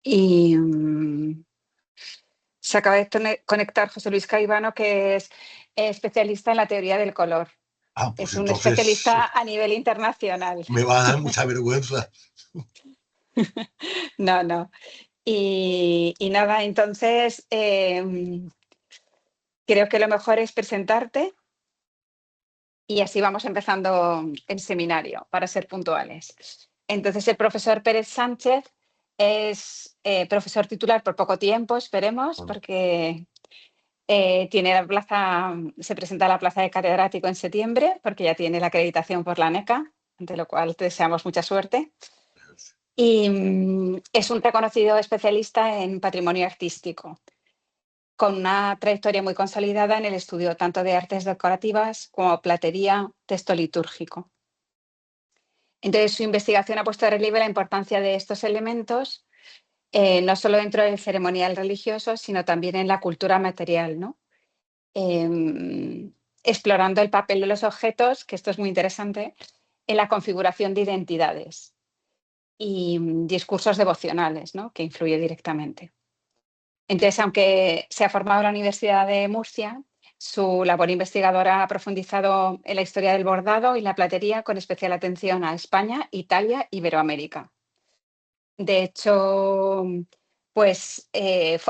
Y se acaba de conectar José Luis Caivano, que es especialista en la teoría del color. Ah, pues Es un entonces especialista a nivel internacional. me va a dar mucha vergüenza. No, no. Y nada, entonces creo que lo mejor es presentarte y así vamos empezando el seminario para ser puntuales. Entonces, el profesor Pérez Sánchez es profesor titular por poco tiempo, esperemos, porque tiene la plaza, se presenta a la plaza de catedrático en septiembre, porque ya tiene la acreditación por la ANECA, ante lo cual te deseamos mucha suerte. Y es un reconocido especialista en patrimonio artístico, con una trayectoria muy consolidada en el estudio tanto de artes decorativas como platería, texto litúrgico. Entonces, su investigación ha puesto de relieve la importancia de estos elementos, no solo dentro del ceremonial religioso, sino también en la cultura material, ¿no? Explorando el papel de los objetos, que esto es muy interesante, en la configuración de identidades y discursos devocionales, ¿no? Que influye directamente. Entonces, aunque se ha formado en la Universidad de Murcia, su labor investigadora ha profundizado en la historia del bordado y la platería, con especial atención a España, Italia y Iberoamérica. De hecho, pues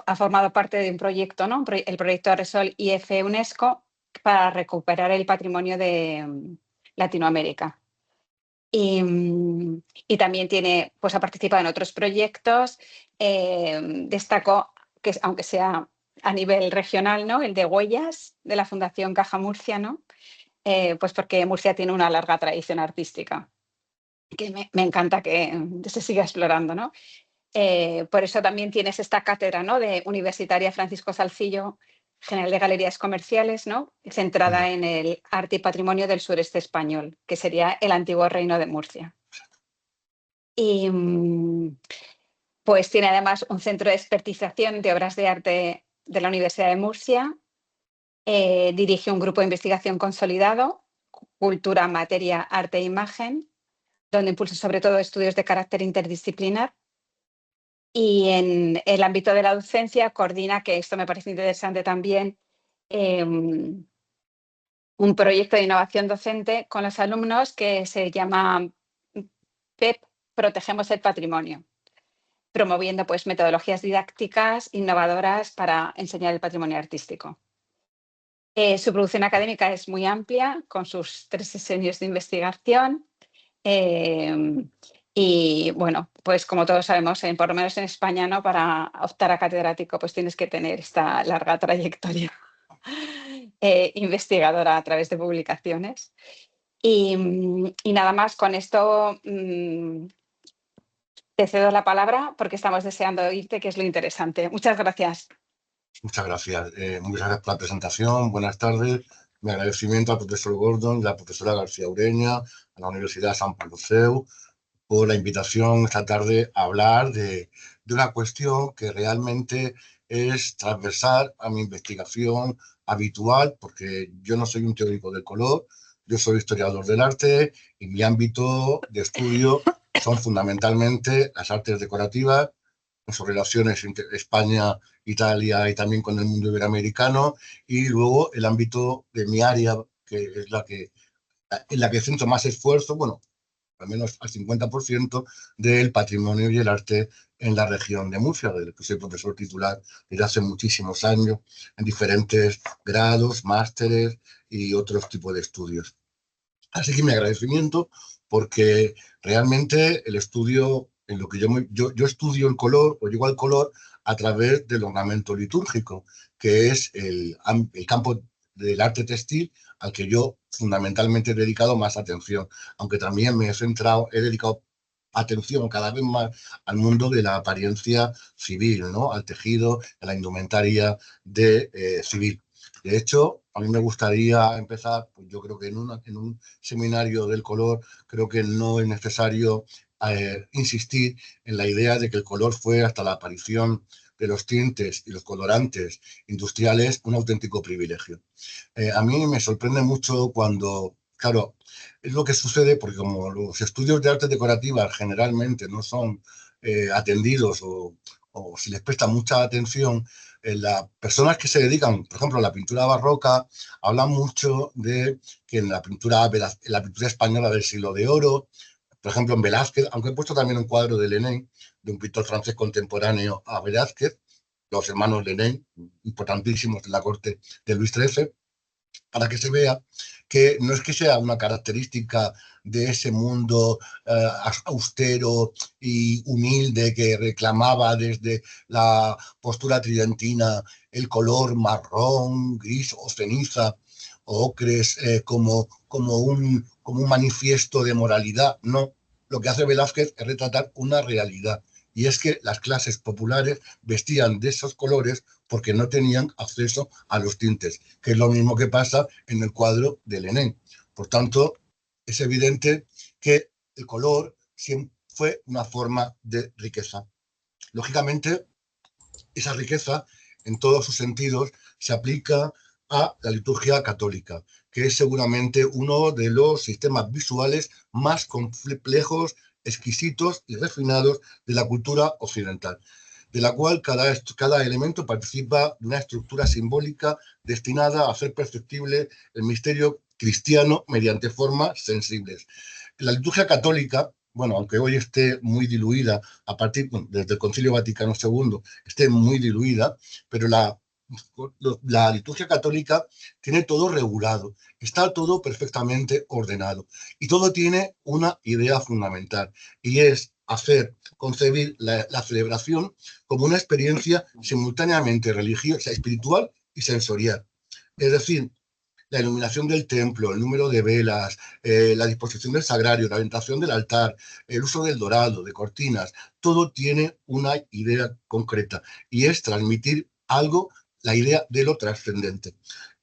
ha formado parte de un proyecto, ¿no? El proyecto Resol IF UNESCO, para recuperar el patrimonio de Latinoamérica. Y también pues ha participado en otros proyectos. Destacó, que aunque sea a nivel regional, ¿no? El de Huellas, de la Fundación Caja Murcia, ¿no? Pues porque Murcia tiene una larga tradición artística, que me encanta que se siga explorando, ¿no? Por eso también tienes esta cátedra, ¿no? De Universitaria Francisco Salcillo, General de Galerías Comerciales, ¿no? Centrada en el arte y patrimonio del sureste español, que sería el antiguo Reino de Murcia. Y pues tiene además un centro de expertización de obras de arte de la Universidad de Murcia. Dirige un grupo de investigación consolidado, Cultura, Materia, Arte e Imagen, donde impulsa sobre todo estudios de carácter interdisciplinar. Y en el ámbito de la docencia coordina, que esto me parece interesante también, un proyecto de innovación docente con los alumnos que se llama PEP, Protegemos el Patrimonio, promoviendo pues metodologías didácticas innovadoras para enseñar el patrimonio artístico. Su producción académica es muy amplia, con sus 3 sesenios de investigación. Y bueno, pues como todos sabemos, por lo menos en España, ¿no? Para optar a catedrático, pues tienes que tener esta larga trayectoria investigadora a través de publicaciones. Y nada más, con esto te cedo la palabra porque estamos deseando oírte, que es lo interesante. Muchas gracias. Muchas gracias. Muchas gracias por la presentación. Buenas tardes. Mi agradecimiento al profesor Gordon y a la profesora García Ureña, a la Universidad San Pablo CEU, por la invitación esta tarde a hablar de una cuestión que realmente es transversal a mi investigación habitual, porque yo no soy un teórico del color, yo soy historiador del arte y mi ámbito de estudio son fundamentalmente las artes decorativas, con sus relaciones entre España, Italia y también con el mundo iberoamericano, y luego el ámbito de mi área, que es en la que centro más esfuerzo, bueno, al menos al 50% del patrimonio y el arte en la región de Murcia, del que soy profesor titular desde hace muchísimos años, en diferentes grados, másteres y otros tipos de estudios. Así que mi agradecimiento, porque realmente el estudio, en lo que yo estudio el color o llego al color a través del ornamento litúrgico, que es el campo del arte textil al que yo fundamentalmente he dedicado más atención, aunque también he dedicado atención cada vez más al mundo de la apariencia civil, ¿no? Al tejido, a la indumentaria civil. De hecho, a mí me gustaría empezar, pues yo creo que en un seminario del color, creo que no es necesario insistir en la idea de que el color fue, hasta la aparición de los tintes y los colorantes industriales, un auténtico privilegio. A mí me sorprende mucho cuando, claro, es lo que sucede porque como los estudios de arte decorativa generalmente no son atendidos o o si les presta mucha atención, las personas que se dedican, por ejemplo, a la pintura barroca, hablan mucho de que en la pintura española del siglo de oro, por ejemplo, en Velázquez, aunque he puesto también un cuadro de Lenin, de un pintor francés contemporáneo a Velázquez, los hermanos Lenin, importantísimos de la corte de Luis XIII, para que se vea que no es que sea una característica de ese mundo austero y humilde que reclamaba desde la postura tridentina el color marrón, gris o ceniza o ocres como un manifiesto de moralidad. No, lo que hace Velázquez es retratar una realidad. Y es que las clases populares vestían de esos colores porque no tenían acceso a los tintes, que es lo mismo que pasa en el cuadro de Lenin. Por tanto, es evidente que el color siempre fue una forma de riqueza. Lógicamente, esa riqueza, en todos sus sentidos, se aplica a la liturgia católica, que es seguramente uno de los sistemas visuales más complejos, exquisitos y refinados de la cultura occidental, de la cual cada elemento participa de una estructura simbólica destinada a hacer perceptible el misterio cristiano mediante formas sensibles. La liturgia católica, bueno, aunque hoy esté muy diluida, desde el Concilio Vaticano II, esté muy diluida, pero la liturgia católica tiene todo regulado, está todo perfectamente ordenado y todo tiene una idea fundamental y es concebir la celebración como una experiencia simultáneamente religiosa, espiritual y sensorial. Es decir, la iluminación del templo, el número de velas, la disposición del sagrario, la orientación del altar, el uso del dorado, de cortinas, todo tiene una idea concreta y es transmitir algo, la idea de lo trascendente.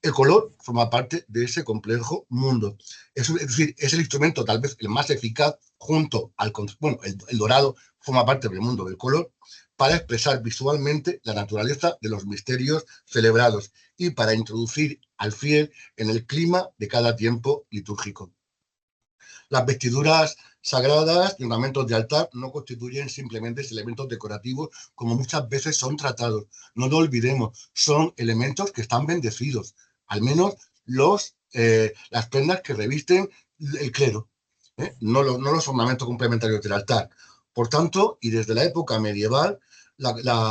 El color forma parte de ese complejo mundo. Es decir, es el instrumento tal vez el más eficaz junto al... Bueno, el dorado forma parte del mundo del color para expresar visualmente la naturaleza de los misterios celebrados y para introducir al fiel en el clima de cada tiempo litúrgico. Las vestiduras sagradas y ornamentos de altar no constituyen simplemente elementos decorativos como muchas veces son tratados. No lo olvidemos, son elementos que están bendecidos, al menos las prendas que revisten el clero, no los ornamentos complementarios del altar. Por tanto, y desde la época medieval,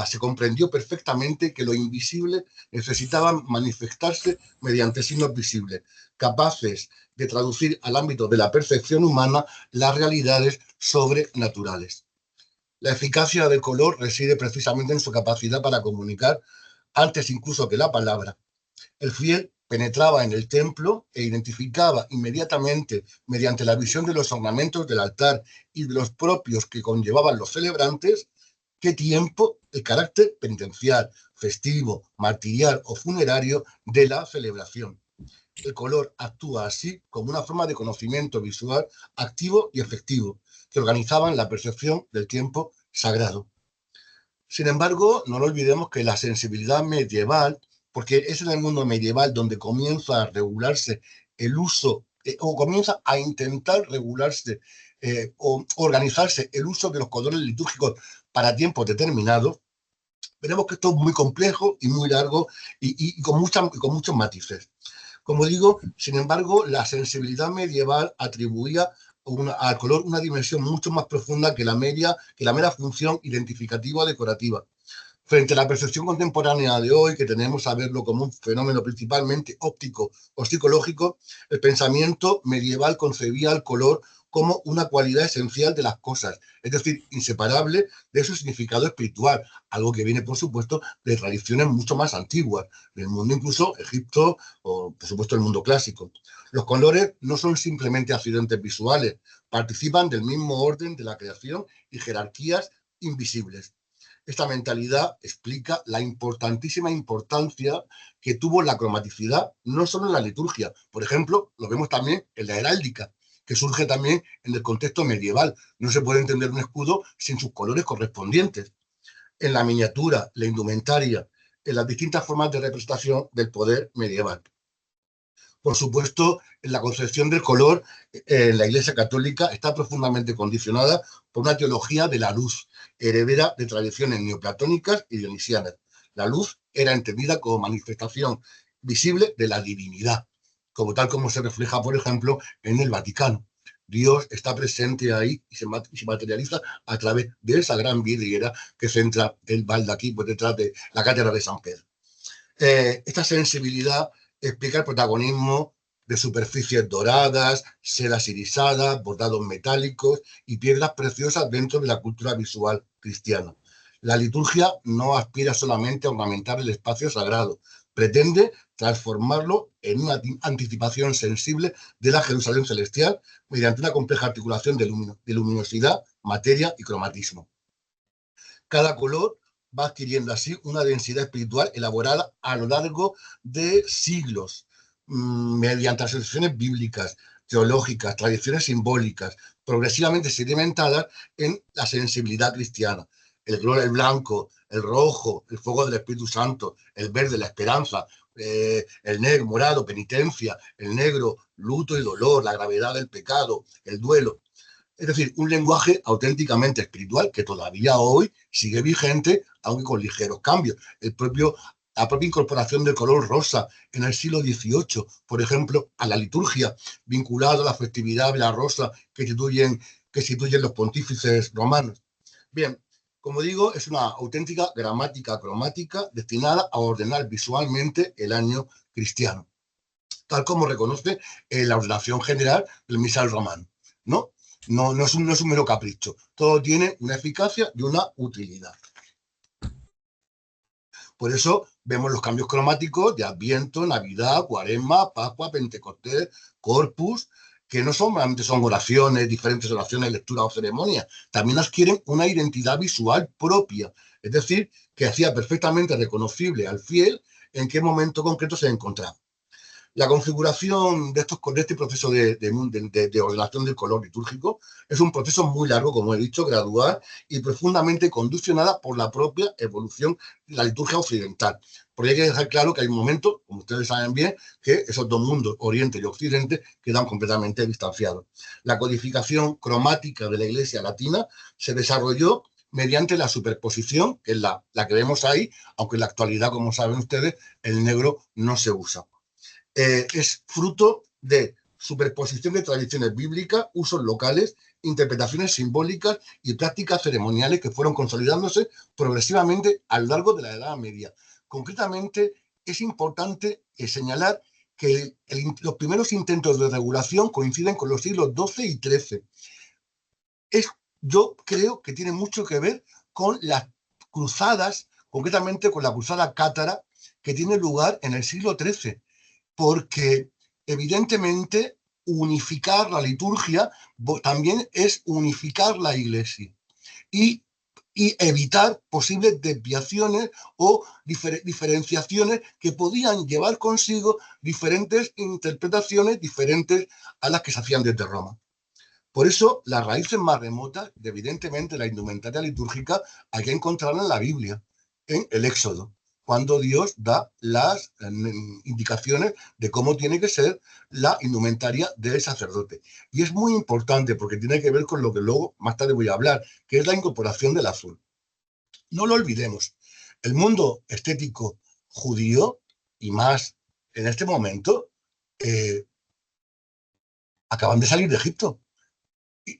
se comprendió perfectamente que lo invisible necesitaba manifestarse mediante signos visibles, capaces de traducir al ámbito de la percepción humana las realidades sobrenaturales. La eficacia del color reside precisamente en su capacidad para comunicar antes incluso que la palabra. El fiel penetraba en el templo e identificaba inmediatamente, mediante la visión de los ornamentos del altar y de los propios que conllevaban los celebrantes, qué tiempo, el carácter penitencial, festivo, martirial o funerario de la celebración. El color actúa así como una forma de conocimiento visual activo y efectivo que organizaban la percepción del tiempo sagrado. Sin embargo, no lo olvidemos que la sensibilidad medieval, porque es en el mundo medieval donde comienza a regularse el uso, o comienza a intentar regularse o organizarse el uso de los colores litúrgicos para tiempos determinados, veremos que esto es muy complejo y muy largo y con muchos matices. Como digo, sin embargo, la sensibilidad medieval atribuía al color una dimensión mucho más profunda que la mera función identificativa o decorativa. Frente a la percepción contemporánea de hoy, que tenemos a verlo como un fenómeno principalmente óptico o psicológico, el pensamiento medieval concebía el color como una cualidad esencial de las cosas, es decir, inseparable de su significado espiritual, algo que viene, por supuesto, de tradiciones mucho más antiguas, del mundo incluso Egipto o, por supuesto, el mundo clásico. Los colores no son simplemente accidentes visuales, participan del mismo orden de la creación y jerarquías invisibles. Esta mentalidad explica la importantísima importancia que tuvo la cromaticidad, no solo en la liturgia. Por ejemplo, lo vemos también en la heráldica, que surge también en el contexto medieval. No se puede entender un escudo sin sus colores correspondientes. En la miniatura, la indumentaria, en las distintas formas de representación del poder medieval. Por supuesto, la concepción del color en la Iglesia Católica está profundamente condicionada por una teología de la luz, heredera de tradiciones neoplatónicas y dionisianas. La luz era entendida como manifestación visible de la divinidad, como tal como se refleja, por ejemplo, en el Vaticano. Dios está presente ahí y se materializa a través de esa gran vidriera que centra el baldaquí por detrás de la cátedra de San Pedro. Esta sensibilidad explica el protagonismo de superficies doradas, sedas irisadas, bordados metálicos y piedras preciosas dentro de la cultura visual cristiana. La liturgia no aspira solamente a ornamentar el espacio sagrado, pretende transformarlo en una anticipación sensible de la Jerusalén celestial mediante una compleja articulación de luminosidad, materia y cromatismo. Cada color va adquiriendo así una densidad espiritual elaborada a lo largo de siglos, mediante asociaciones bíblicas, teológicas, tradiciones simbólicas, progresivamente sedimentadas en la sensibilidad cristiana. El color, el blanco, el rojo, el fuego del Espíritu Santo, el verde, la esperanza, el negro, morado, penitencia, el negro, luto y dolor, la gravedad del pecado, el duelo. Es decir, un lenguaje auténticamente espiritual que todavía hoy sigue vigente, aunque con ligeros cambios. La propia incorporación del color rosa en el siglo XVIII, por ejemplo, a la liturgia, vinculado a la festividad de la rosa que instituyen los pontífices romanos. Bien, como digo, es una auténtica gramática cromática destinada a ordenar visualmente el año cristiano, tal como reconoce la ordenación general del misal romano, ¿no? No es un mero capricho. Todo tiene una eficacia y una utilidad. Por eso vemos los cambios cromáticos de Adviento, Navidad, Cuaresma, Pascua, Pentecostés, Corpus, que no solamente son oraciones, diferentes oraciones, lecturas o ceremonias, también adquieren una identidad visual propia. Es decir, que hacía perfectamente reconocible al fiel en qué momento concreto se encontraba. La configuración de este proceso de ordenación del color litúrgico es un proceso muy largo, como he dicho, gradual y profundamente condicionada por la propia evolución de la liturgia occidental. Porque hay que dejar claro que hay un momento, como ustedes saben bien, que esos dos mundos, Oriente y Occidente, quedan completamente distanciados. La codificación cromática de la Iglesia latina se desarrolló mediante la superposición, que es la que vemos ahí, aunque en la actualidad, como saben ustedes, el negro no se usa. Es fruto de superposición de tradiciones bíblicas, usos locales, interpretaciones simbólicas y prácticas ceremoniales que fueron consolidándose progresivamente a lo largo de la Edad Media. Concretamente, es importante señalar que los primeros intentos de regulación coinciden con los siglos XII y XIII. Yo creo que tiene mucho que ver con las cruzadas, concretamente con la cruzada cátara, que tiene lugar en el siglo XIII, porque evidentemente unificar la liturgia también es unificar la Iglesia y, y evitar posibles desviaciones o diferenciaciones que podían llevar consigo diferentes interpretaciones diferentes a las que se hacían desde Roma. Por eso, las raíces más remotas, evidentemente, la indumentaria litúrgica, hay que encontrarla en la Biblia, en el Éxodo, cuando Dios da las indicaciones de cómo tiene que ser la indumentaria del sacerdote. Y es muy importante porque tiene que ver con lo que luego más tarde voy a hablar, que es la incorporación del azul. No lo olvidemos, el mundo estético judío, y más en este momento, acaban de salir de Egipto.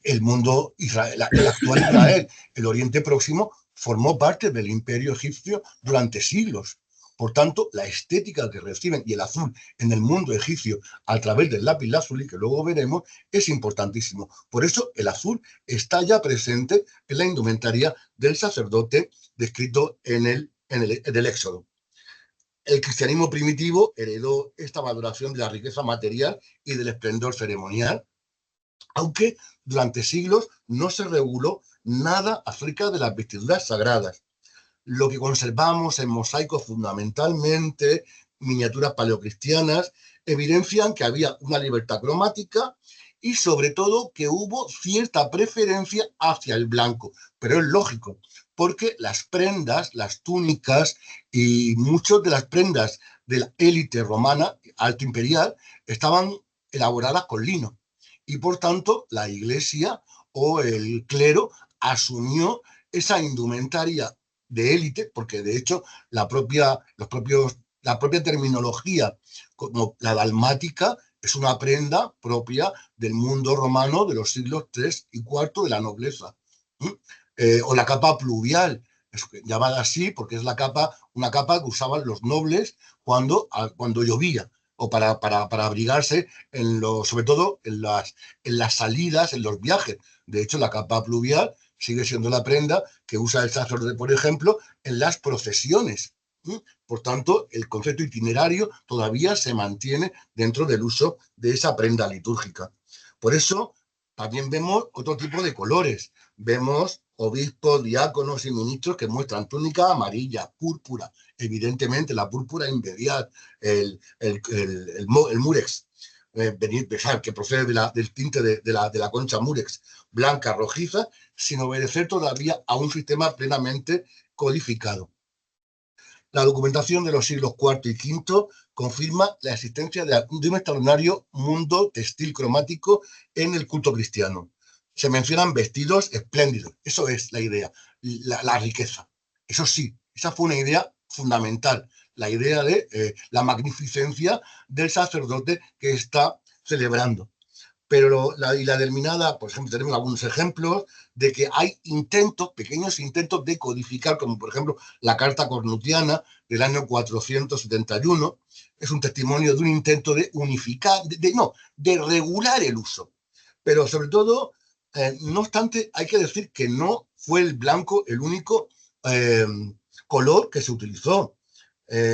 El mundo Israel, el actual Israel, el Oriente Próximo, formó parte del imperio egipcio durante siglos. Por tanto, la estética que reciben y el azul en el mundo egipcio a través del lápiz lazuli, que luego veremos, es importantísimo. Por eso el azul está ya presente en la indumentaria del sacerdote descrito en el Éxodo. El cristianismo primitivo heredó esta valoración de la riqueza material y del esplendor ceremonial, aunque durante siglos no se reguló nada acerca de las vestiduras sagradas. Lo que conservamos en mosaicos, fundamentalmente miniaturas paleocristianas, evidencian que había una libertad cromática y sobre todo que hubo cierta preferencia hacia el blanco. Pero es lógico, porque las prendas, las túnicas y muchas de las prendas de la élite romana alto imperial estaban elaboradas con lino y por tanto la iglesia o el clero asumió esa indumentaria de élite, porque de hecho la propia terminología como la dalmática es una prenda propia del mundo romano de los siglos III y IV de la nobleza. ¿Mm? O la capa pluvial, es llamada así porque es una capa que usaban los nobles cuando llovía o para abrigarse sobre todo en las salidas, en los viajes. De hecho, la capa pluvial sigue siendo la prenda que usa el sacerdote, por ejemplo, en las procesiones. Por tanto, el concepto itinerario todavía se mantiene dentro del uso de esa prenda litúrgica. Por eso, también vemos otro tipo de colores. Vemos obispos, diáconos y ministros que muestran túnica amarilla, púrpura, evidentemente la púrpura imperial, el murex, pensar que procede del tinte de la concha murex, blanca, rojiza, sin obedecer todavía a un sistema plenamente codificado. La documentación de los siglos IV y V confirma la existencia de un extraordinario mundo textil cromático en el culto cristiano. Se mencionan vestidos espléndidos, eso es la idea, la riqueza. Eso sí, esa fue una idea fundamental, la idea de la magnificencia del sacerdote que está celebrando. Pero la denominada, por ejemplo, tenemos algunos ejemplos de que hay intentos, pequeños intentos de codificar, como por ejemplo la Carta Cornutiana del año 471, es un testimonio de un intento de unificar, de regular el uso. Pero sobre todo, no obstante, hay que decir que no fue el blanco el único color que se utilizó.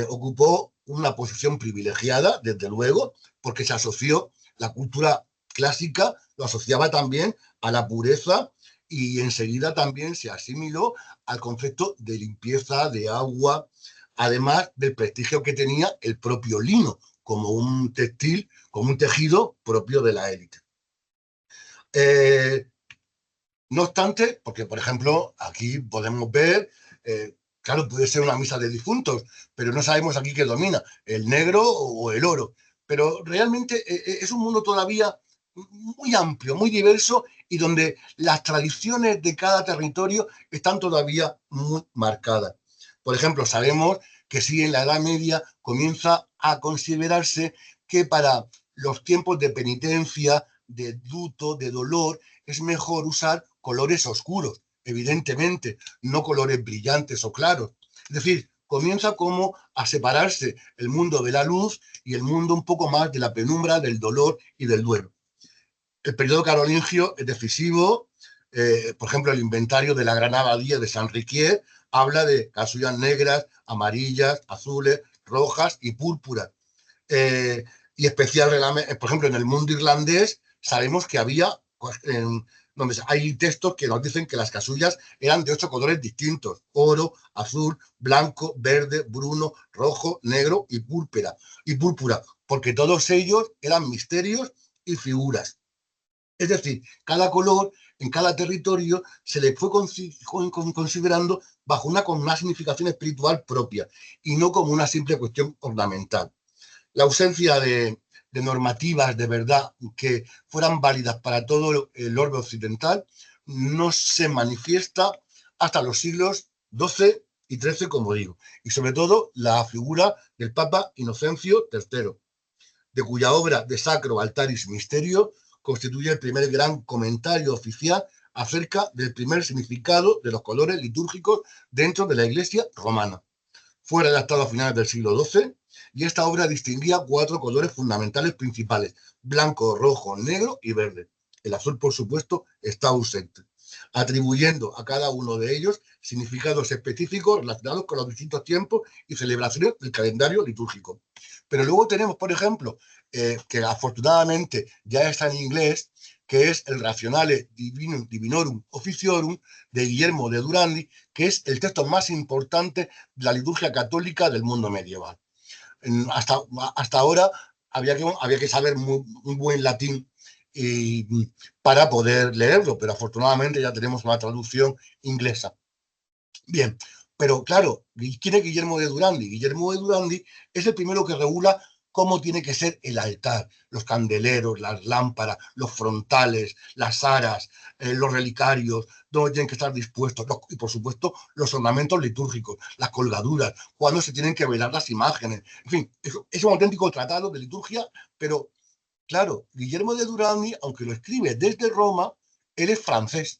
Ocupó una posición privilegiada, desde luego, porque se asoció la cultura clásica, lo asociaba también a la pureza y enseguida también se asimiló al concepto de limpieza, de agua, además del prestigio que tenía el propio lino como un textil, como un tejido propio de la élite. No obstante, porque por ejemplo aquí podemos ver, claro, puede ser una misa de difuntos, pero no sabemos aquí qué domina, el negro o el oro. Pero realmente es un mundo todavía muy amplio, muy diverso y donde las tradiciones de cada territorio están todavía muy marcadas. Por ejemplo, sabemos que sí, en la Edad Media comienza a considerarse que para los tiempos de penitencia, de luto, de dolor, es mejor usar colores oscuros, evidentemente, no colores brillantes o claros. Es decir, comienza como a separarse el mundo de la luz y el mundo un poco más de la penumbra, del dolor y del duelo. El periodo carolingio es decisivo. Por ejemplo, el inventario de la Gran Abadía de San Riquier habla de casullas negras, amarillas, azules, rojas y púrpuras. Y especial, por ejemplo, en el mundo irlandés sabemos que había, donde hay textos que nos dicen que las casullas eran de 8 colores distintos: oro, azul, blanco, verde, bruno, rojo, negro y púrpura, porque todos ellos eran misterios y figuras. Es decir, cada color en cada territorio se le fue considerando bajo una significación espiritual propia y no como una simple cuestión ornamental. La ausencia de normativas de verdad que fueran válidas para todo el orbe occidental no se manifiesta hasta los siglos XII y XIII, como digo, y sobre todo la figura del Papa Inocencio III, de cuya obra De Sacro Altaris Mysterio constituye el primer gran comentario oficial acerca del primer significado de los colores litúrgicos dentro de la Iglesia romana. Fue redactado a finales del siglo XII y esta obra distinguía 4 colores fundamentales principales: blanco, rojo, negro y verde. El azul, por supuesto, está ausente, atribuyendo a cada uno de ellos significados específicos relacionados con los distintos tiempos y celebraciones del calendario litúrgico. Pero luego tenemos, por ejemplo, que afortunadamente ya está en inglés, que es el Rationale Divinorum Officiorum de Guillermo de Durandi, que es el texto más importante de la liturgia católica del mundo medieval. Hasta ahora había que saber un buen latín para poder leerlo, pero afortunadamente ya tenemos una traducción inglesa. Bien, Pero claro, ¿quién es Guillermo de Durandi? Guillermo de Durandi es el primero que regula cómo tiene que ser el altar, los candeleros, las lámparas, los frontales, las aras, los relicarios, dónde tienen que estar dispuestos, y por supuesto los ornamentos litúrgicos, las colgaduras, cuándo se tienen que velar las imágenes. En fin, es un auténtico tratado de liturgia, pero claro, Guillermo de Durandi, aunque lo escribe desde Roma, él es francés,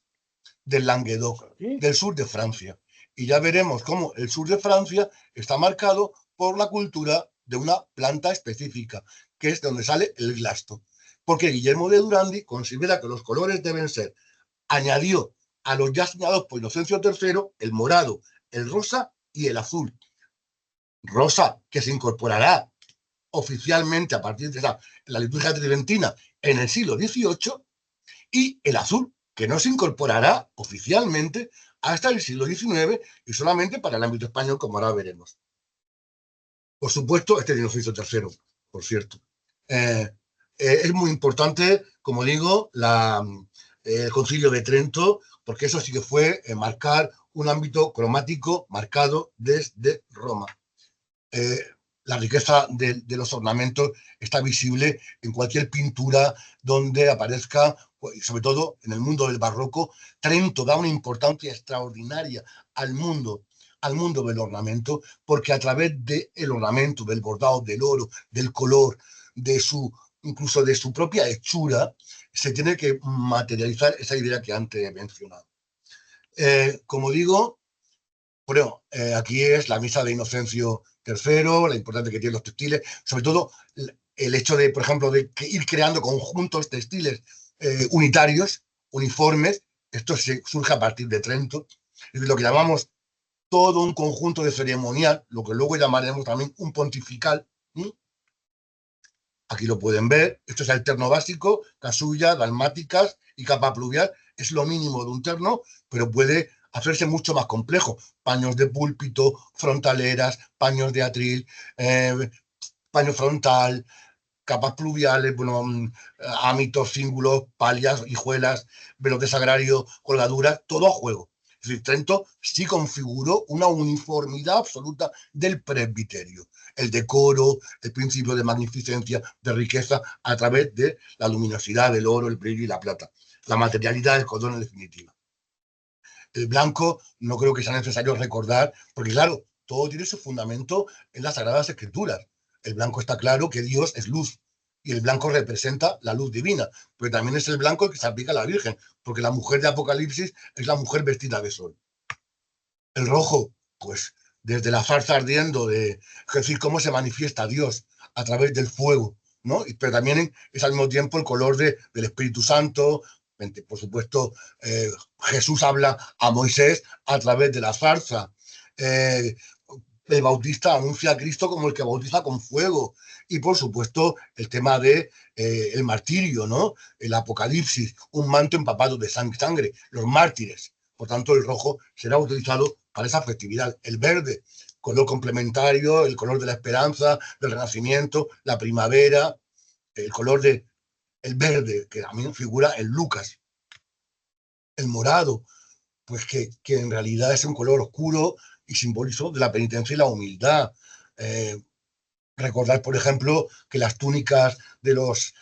del Languedoc, del sur de Francia. Y ya veremos cómo el sur de Francia está marcado por la cultura de una planta específica, que es de donde sale el glasto. Porque Guillermo de Durandi considera que los colores deben ser, añadió a los ya señalados por Inocencio III, el morado, el rosa y el azul. Rosa, que se incorporará oficialmente a partir de la liturgia tridentina en el siglo XVIII, y el azul, que no se incorporará oficialmente hasta el siglo XIX y solamente para el ámbito español, como ahora veremos. Por supuesto, este es Inocencio III, por cierto. Es muy importante, como digo, el Concilio de Trento, porque eso sí que fue marcar un ámbito cromático marcado desde Roma. La riqueza de los ornamentos está visible en cualquier pintura donde aparezca, sobre todo en el mundo del barroco. Trento da una importancia extraordinaria al mundo del ornamento, porque a través del ornamento, del bordado, del oro, del color, incluso de su propia hechura, se tiene que materializar esa idea que antes he mencionado. Como digo, bueno, aquí es la misa de Inocencio III, la importancia que tienen los textiles, sobre todo el hecho de, por ejemplo, de ir creando conjuntos textiles unitarios, uniformes. Esto surge a partir de Trento. Es lo que llamamos todo un conjunto de ceremonial, lo que luego llamaremos también un pontifical. Aquí lo pueden ver. Esto es el terno básico, casulla, dalmáticas y capa pluvial. Es lo mínimo de un terno, pero puede hacerse mucho más complejo. Paños de púlpito, frontaleras, paños de atril, paño frontal, capas pluviales, bueno, ámitos, cíngulos, palias, hijuelas, velos de sagrario, colgaduras, todo a juego. Es decir, Trento sí configuró una uniformidad absoluta del presbiterio. El decoro, el principio de magnificencia, de riqueza, a través de la luminosidad del oro, el brillo y la plata. La materialidad del cordón en definitiva. El blanco no creo que sea necesario recordar, porque claro, todo tiene su fundamento en las Sagradas Escrituras. El blanco está claro que Dios es luz y el blanco representa la luz divina, pero también es el blanco el que se aplica a la Virgen, porque la mujer de Apocalipsis es la mujer vestida de sol. El rojo, pues desde la zarza ardiendo, es decir, cómo se manifiesta Dios a través del fuego, ¿no? Pero también es al mismo tiempo el color del Espíritu Santo. Por supuesto, Jesús habla a Moisés a través de la zarza. El bautista anuncia a Cristo como el que bautiza con fuego. Y por supuesto, el tema de el martirio, ¿no? El Apocalipsis, un manto empapado de sangre, los mártires. Por tanto, el rojo será utilizado para esa festividad. El verde, color complementario, el color de la esperanza, del renacimiento, la primavera, el color del verde, que también figura en Lucas. El morado, pues que en realidad es un color oscuro y simbólico de la penitencia y la humildad. Recordar, por ejemplo, que las túnicas de los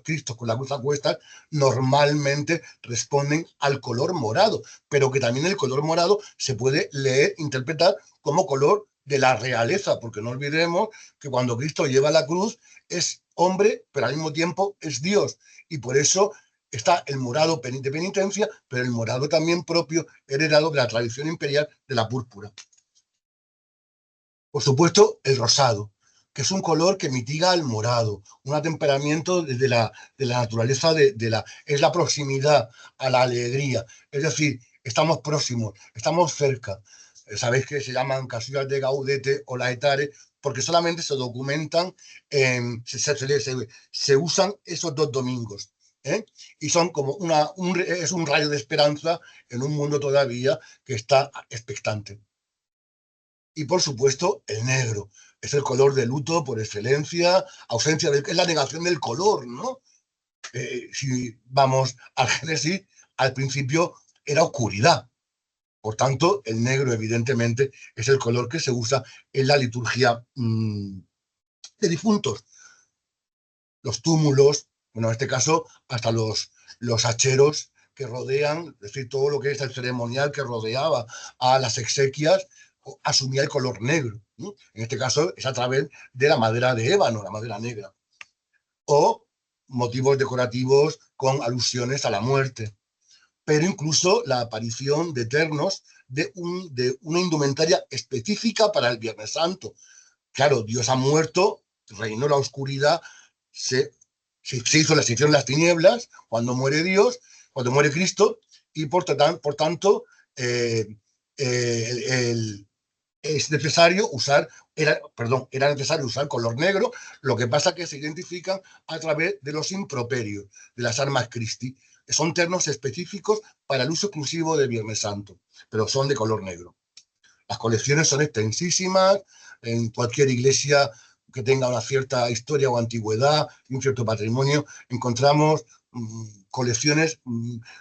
cristos con la cruz a cuestas normalmente responden al color morado, pero que también el color morado se puede leer, interpretar como color de la realeza, porque no olvidemos que cuando Cristo lleva la cruz es hombre, pero al mismo tiempo es Dios, y por eso está el morado de penitencia, pero el morado también propio, heredado de la tradición imperial de la púrpura. Por supuesto, el rosado, que es un color que mitiga el morado, un temperamento de la naturaleza, es la proximidad a la alegría. Es decir, estamos próximos, estamos cerca. Sabéis que se llaman casillas de Gaudete o laetare, porque solamente se documentan, se usan esos dos domingos. Y son como es un rayo de esperanza en un mundo todavía que está expectante. Y por supuesto, el negro. Es el color de luto por excelencia, es la negación del color, ¿no? Si vamos al Génesis, al principio era oscuridad, Por tanto, el negro, evidentemente, es el color que se usa en la liturgia de difuntos. Los túmulos, bueno, en este caso, hasta los hacheros que rodean, es decir, todo lo que es el ceremonial que rodeaba a las exequias, asumía el color negro, ¿no? En este caso es a través de la madera de ébano, la madera negra, o motivos decorativos con alusiones a la muerte, pero incluso la aparición de ternos de una indumentaria específica para el Viernes Santo. Claro, Dios ha muerto, reinó la oscuridad, se hicieron las tinieblas cuando muere Dios, cuando muere Cristo, y por tanto eh, es necesario usar, era necesario usar color negro, lo que pasa que se identifican a través de los improperios, de las armas Christi. Son ternos específicos para el uso exclusivo de Viernes Santo, pero son de color negro. Las colecciones son extensísimas, en cualquier iglesia que tenga una cierta historia o antigüedad y un cierto patrimonio, encontramos colecciones,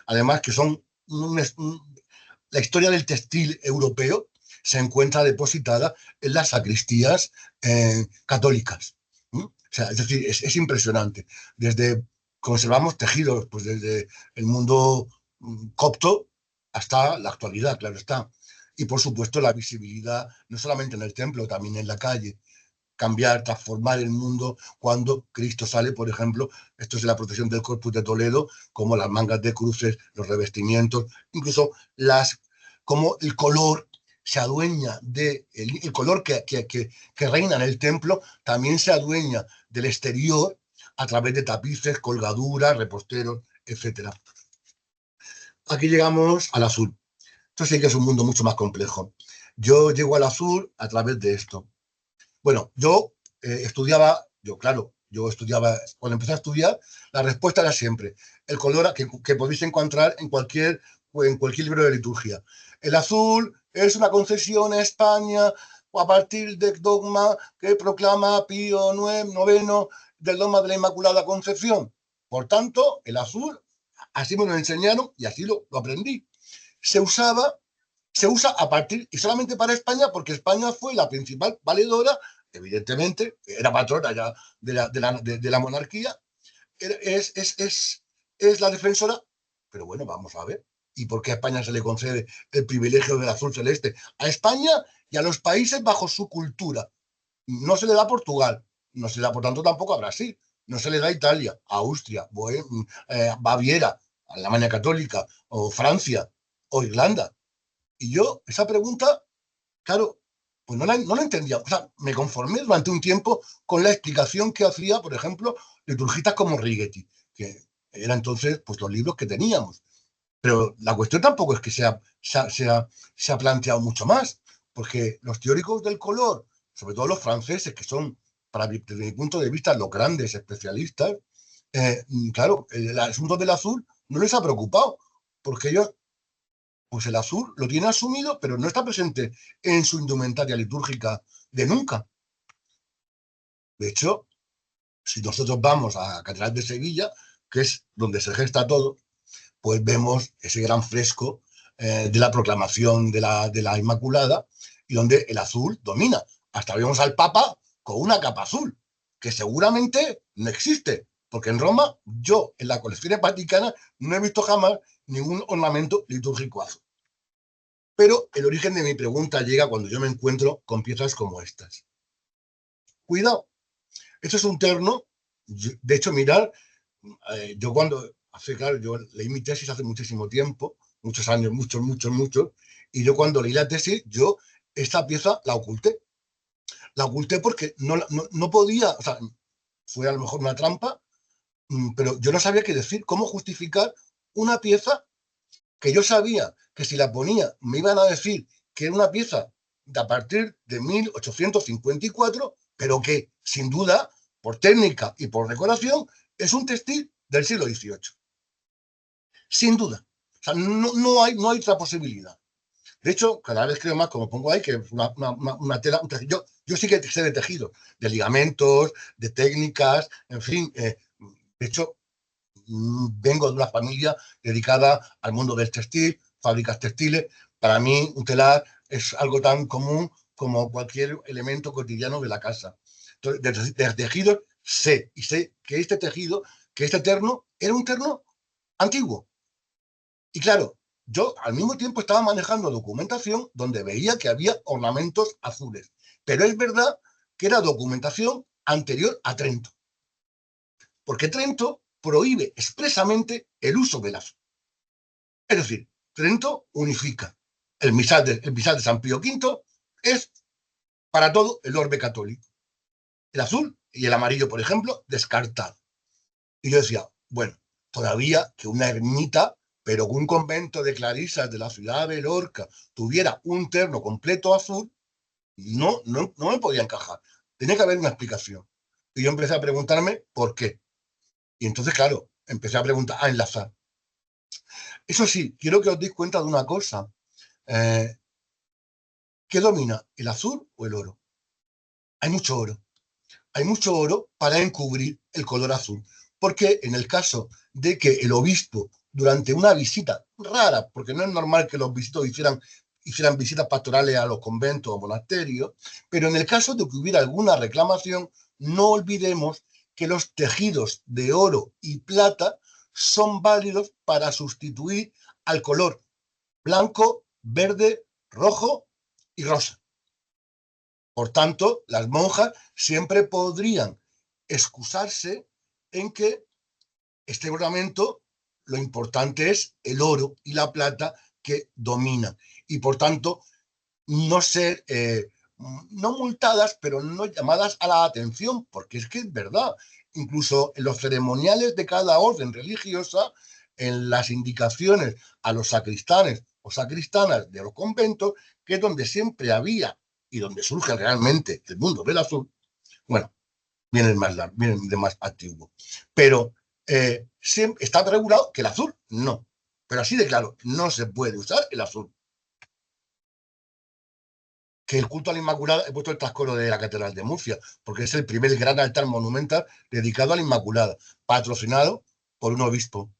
además que son la historia del textil europeo se encuentra depositada en las sacristías católicas. O sea, es decir, es impresionante. Desde conservamos tejidos, pues desde el mundo copto hasta la actualidad, claro está. Y por supuesto la visibilidad, no solamente en el templo, también en la calle. Cambiar, transformar el mundo cuando Cristo sale, por ejemplo, esto es la procesión del Corpus de Toledo, como las mangas de cruces, los revestimientos, incluso como el color se adueña el color que reina en el templo, también se adueña del exterior a través de tapices, colgaduras, reposteros, etc. Aquí llegamos al azul. Esto sí que es un mundo mucho más complejo. Yo llego al azul a través de esto. Bueno, yo cuando empecé a estudiar, la respuesta era siempre el color que podéis encontrar en cualquier libro de liturgia. El azul es una concesión a España a partir del dogma que proclama Pío IX del dogma de la Inmaculada Concepción. Por tanto, el azul, así me lo enseñaron y así lo aprendí. Se usa a partir, y solamente para España, porque España fue la principal valedora, evidentemente, era patrona ya de la monarquía, es la defensora, pero bueno, vamos a ver. ¿Y por qué a España se le concede el privilegio del azul celeste? A España y a los países bajo su cultura. No se le da a Portugal, no se le da, por tanto, tampoco a Brasil, no se le da a Italia, a Austria, Baviera, a Alemania Católica, o Francia, o Irlanda. Y yo, esa pregunta, claro, pues no la entendía. O sea, me conformé durante un tiempo con la explicación que hacía, por ejemplo, liturgistas como Righetti, que era entonces pues, los libros que teníamos. Pero la cuestión tampoco es que se ha planteado mucho más, porque los teóricos del color, sobre todo los franceses, que son, desde mi punto de vista, los grandes especialistas, claro, el asunto del azul no les ha preocupado, porque ellos pues el azul lo tiene asumido, pero no está presente en su indumentaria litúrgica de nunca. De hecho, si nosotros vamos a Catedral de Sevilla, que es donde se gesta todo, pues vemos ese gran fresco de la proclamación de la Inmaculada y donde el azul domina. Hasta vemos al Papa con una capa azul, que seguramente no existe, porque en Roma, yo en las colecciones vaticanas no he visto jamás ningún ornamento litúrgico azul. Pero el origen de mi pregunta llega cuando yo me encuentro con piezas como estas. Cuidado, esto es un terno. De hecho, mirar, yo claro, yo leí mi tesis hace muchísimo tiempo, muchos años, muchos, y yo cuando leí la tesis, yo esta pieza la oculté. La oculté porque no podía, o sea, fue a lo mejor una trampa, pero yo no sabía qué decir, cómo justificar una pieza que yo sabía que si la ponía me iban a decir que era una pieza de a partir de 1854, pero que sin duda, por técnica y por decoración, es un textil del siglo XVIII. Sin duda. O sea, no hay otra posibilidad. De hecho, cada vez creo más, como pongo ahí, que una tela, yo sí que sé de tejido, de ligamentos, de técnicas, en fin. De hecho, vengo de una familia dedicada al mundo del textil, fábricas textiles, Para mí, un telar es algo tan común como cualquier elemento cotidiano de la casa. Entonces, de tejidos sé, y sé que este tejido, que este terno, era un terno antiguo. Y claro, yo al mismo tiempo estaba manejando documentación donde veía que había ornamentos azules. Pero es verdad que era documentación anterior a Trento. Porque Trento prohíbe expresamente el uso del azul. Es decir, Trento unifica. El misal de San Pío V es para todo el orbe católico. El azul y el amarillo, por ejemplo, descartado. Y yo decía, bueno, todavía que una ermita, pero que un convento de clarisas de la ciudad de Lorca tuviera un terno completo azul, no me podía encajar. Tenía que haber una explicación. Y yo empecé a preguntarme por qué. Y entonces, claro, empecé a preguntar, a enlazar. Eso sí, quiero que os deis cuenta de una cosa. Eh, ¿Qué domina, el azul o el oro? Hay mucho oro. Hay mucho oro para encubrir el color azul. Porque en el caso de que el obispo, durante una visita rara, porque no es normal que los visitos hicieran visitas pastorales a los conventos o monasterios, pero en el caso de que hubiera alguna reclamación, no olvidemos que los tejidos de oro y plata son válidos para sustituir al color blanco, verde, rojo y rosa. Por tanto, las monjas siempre podrían excusarse en que este ornamento, lo importante es el oro y la plata que dominan. Y por tanto, no ser, no multadas, pero no llamadas a la atención, porque es que es verdad. Incluso en los ceremoniales de cada orden religiosa, en las indicaciones a los sacristanes o sacristanas de los conventos, que es donde siempre había y donde surge realmente el mundo del azul, bueno, vienen de más antiguo. Pero siempre está regulado que el azul no. Pero así de claro, no se puede usar el azul. Que el culto a la Inmaculada, he puesto el trascoro de la Catedral de Murcia, porque es el primer gran altar monumental dedicado a la Inmaculada, patrocinado por un obispo,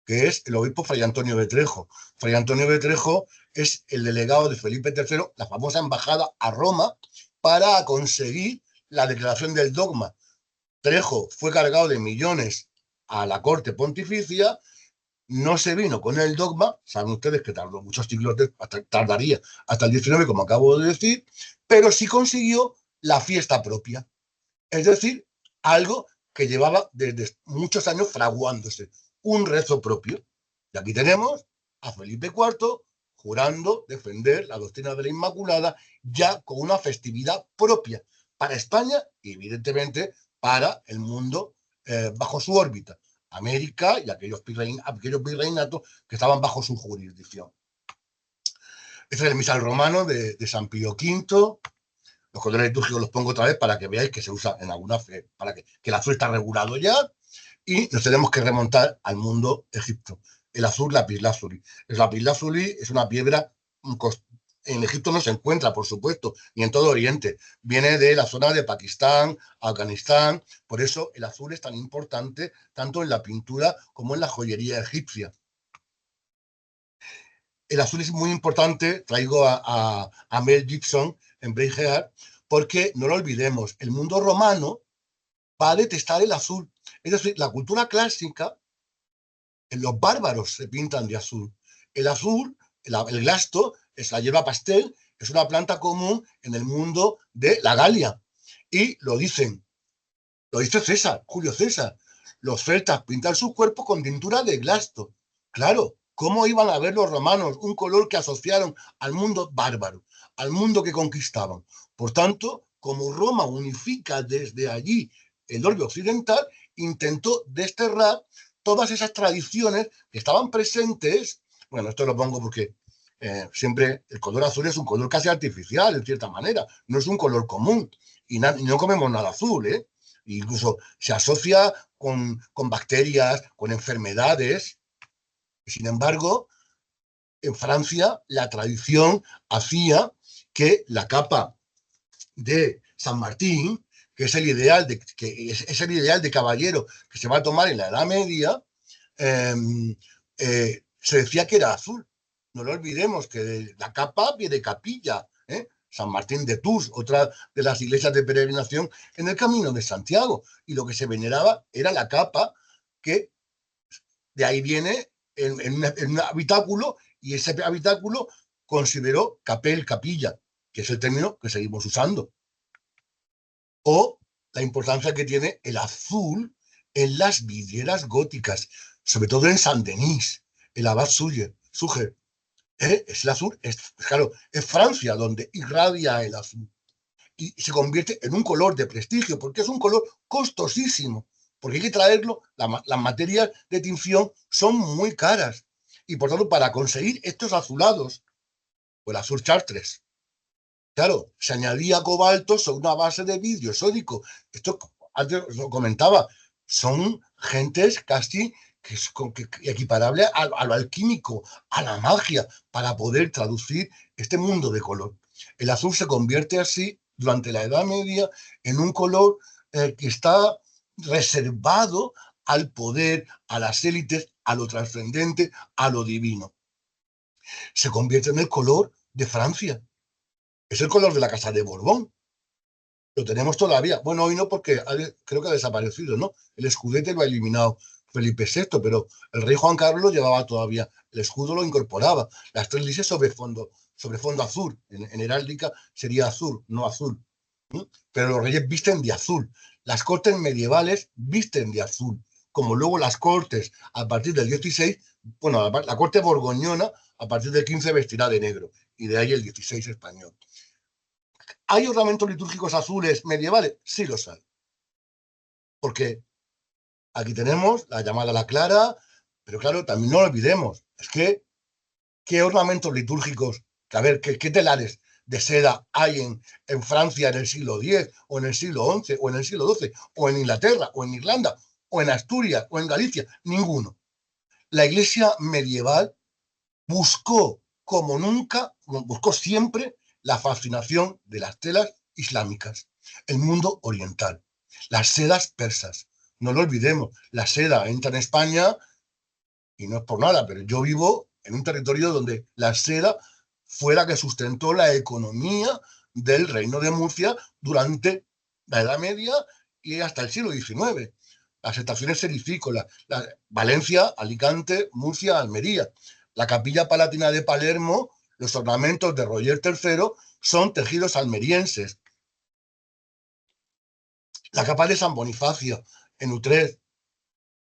que es el obispo Fray Antonio de Trejo. Fray Antonio de Trejo es el delegado de Felipe III, la famosa embajada a Roma, para conseguir la declaración del dogma. Trejo fue cargado de millones a la corte pontificia, no se vino con el dogma, saben ustedes que tardó muchos siglos, tardaría hasta el 19, como acabo de decir, pero sí consiguió la fiesta propia, es decir, algo que llevaba desde muchos años fraguándose, un rezo propio. Y aquí tenemos a Felipe IV jurando defender la doctrina de la Inmaculada ya con una festividad propia para España y evidentemente para el mundo bajo su órbita. América y aquellos virreinatos que estaban bajo su jurisdicción. Este es el misal romano de San Pío V. Los colores litúrgicos los pongo otra vez para que veáis que se usa en alguna fe, para que el azul está regulado ya y nos tenemos que remontar al mundo egipcio. El azul, lapislázuli. El lapislázuli es una piedra, en Egipto no se encuentra, por supuesto, ni en todo Oriente. Viene de la zona de Pakistán, Afganistán. Por eso el azul es tan importante tanto en la pintura como en la joyería egipcia. El azul es muy importante, traigo a Mel Gibson en Braveheart, porque no lo olvidemos, el mundo romano va a detestar el azul. Es decir, la cultura clásica, los bárbaros se pintan de azul. El azul, el glasto, es la hierba pastel, es una planta común en el mundo de la Galia. Y lo dice César, Julio César. Los celtas pintan sus cuerpos con tintura de glasto. Claro, ¿cómo iban a ver los romanos un color que asociaron al mundo bárbaro, al mundo que conquistaban? Por tanto, como Roma unifica desde allí el orbe occidental, intentó desterrar todas esas tradiciones que estaban presentes. Bueno, esto lo pongo porque siempre el color azul es un color casi artificial, en cierta manera, no es un color común y no comemos nada azul, ¿eh? Incluso se asocia con bacterias, con enfermedades. Sin embargo, en Francia la tradición hacía que la capa de San Martín, que es el ideal de caballero que se va a tomar en la Edad Media, se decía que era azul. No lo olvidemos que la capa viene de capilla, ¿eh? San Martín de Tours, otra de las iglesias de peregrinación en el Camino de Santiago. Y lo que se veneraba era la capa, que de ahí viene en un habitáculo, y ese habitáculo consideró capilla, que es el término que seguimos usando. O la importancia que tiene el azul en las vidrieras góticas, sobre todo en Saint-Denis, el Abad Suger. Es el azul, claro, es Francia donde irradia el azul y se convierte en un color de prestigio, porque es un color costosísimo, porque hay que traerlo, las materias de tinción son muy caras, y por tanto para conseguir estos azulados, pues el azul Chartres, claro, se añadía cobalto sobre una base de vidrio sódico. Esto, antes lo comentaba, son gentes casi que equiparable lo alquímico, a la magia, para poder traducir este mundo de color. El azul se convierte así, durante la Edad Media, en un color que está reservado al poder, a las élites, a lo trascendente, a lo divino. Se convierte en el color de Francia. Es el color de la Casa de Borbón. Lo tenemos todavía. Bueno, hoy no, porque creo que ha desaparecido, ¿no? El escudete lo ha eliminado Felipe VI, pero el rey Juan Carlos lo llevaba todavía. El escudo lo incorporaba. Las tres lises sobre fondo azul. En heráldica sería azul, no azul. Pero los reyes visten de azul. Las cortes medievales visten de azul. Como luego las cortes, a partir del 16, bueno, la corte borgoñona, a partir del 15 vestirá de negro. Y de ahí el 16 español. ¿Hay ornamentos litúrgicos azules medievales? Sí los hay. Porque aquí tenemos la llamada la clara, pero claro, también no lo olvidemos. Es que, ¿qué ornamentos litúrgicos, a ver, qué telares de seda hay en Francia en el siglo X, o en el siglo XI, o en el siglo XII, o en Inglaterra, o en Irlanda, o en Asturias, o en Galicia? Ninguno. La Iglesia medieval buscó, como nunca, buscó siempre la fascinación de las telas islámicas, el mundo oriental, las sedas persas. No lo olvidemos, la seda entra en España, y no es por nada, pero yo vivo en un territorio donde la seda fue la que sustentó la economía del Reino de Murcia durante la Edad Media y hasta el siglo XIX. Las estaciones serifícolas, Valencia, Alicante, Murcia, Almería. La capilla palatina de Palermo, los ornamentos de Roger III son tejidos almerienses. La capa de San Bonifacio, en Utrecht,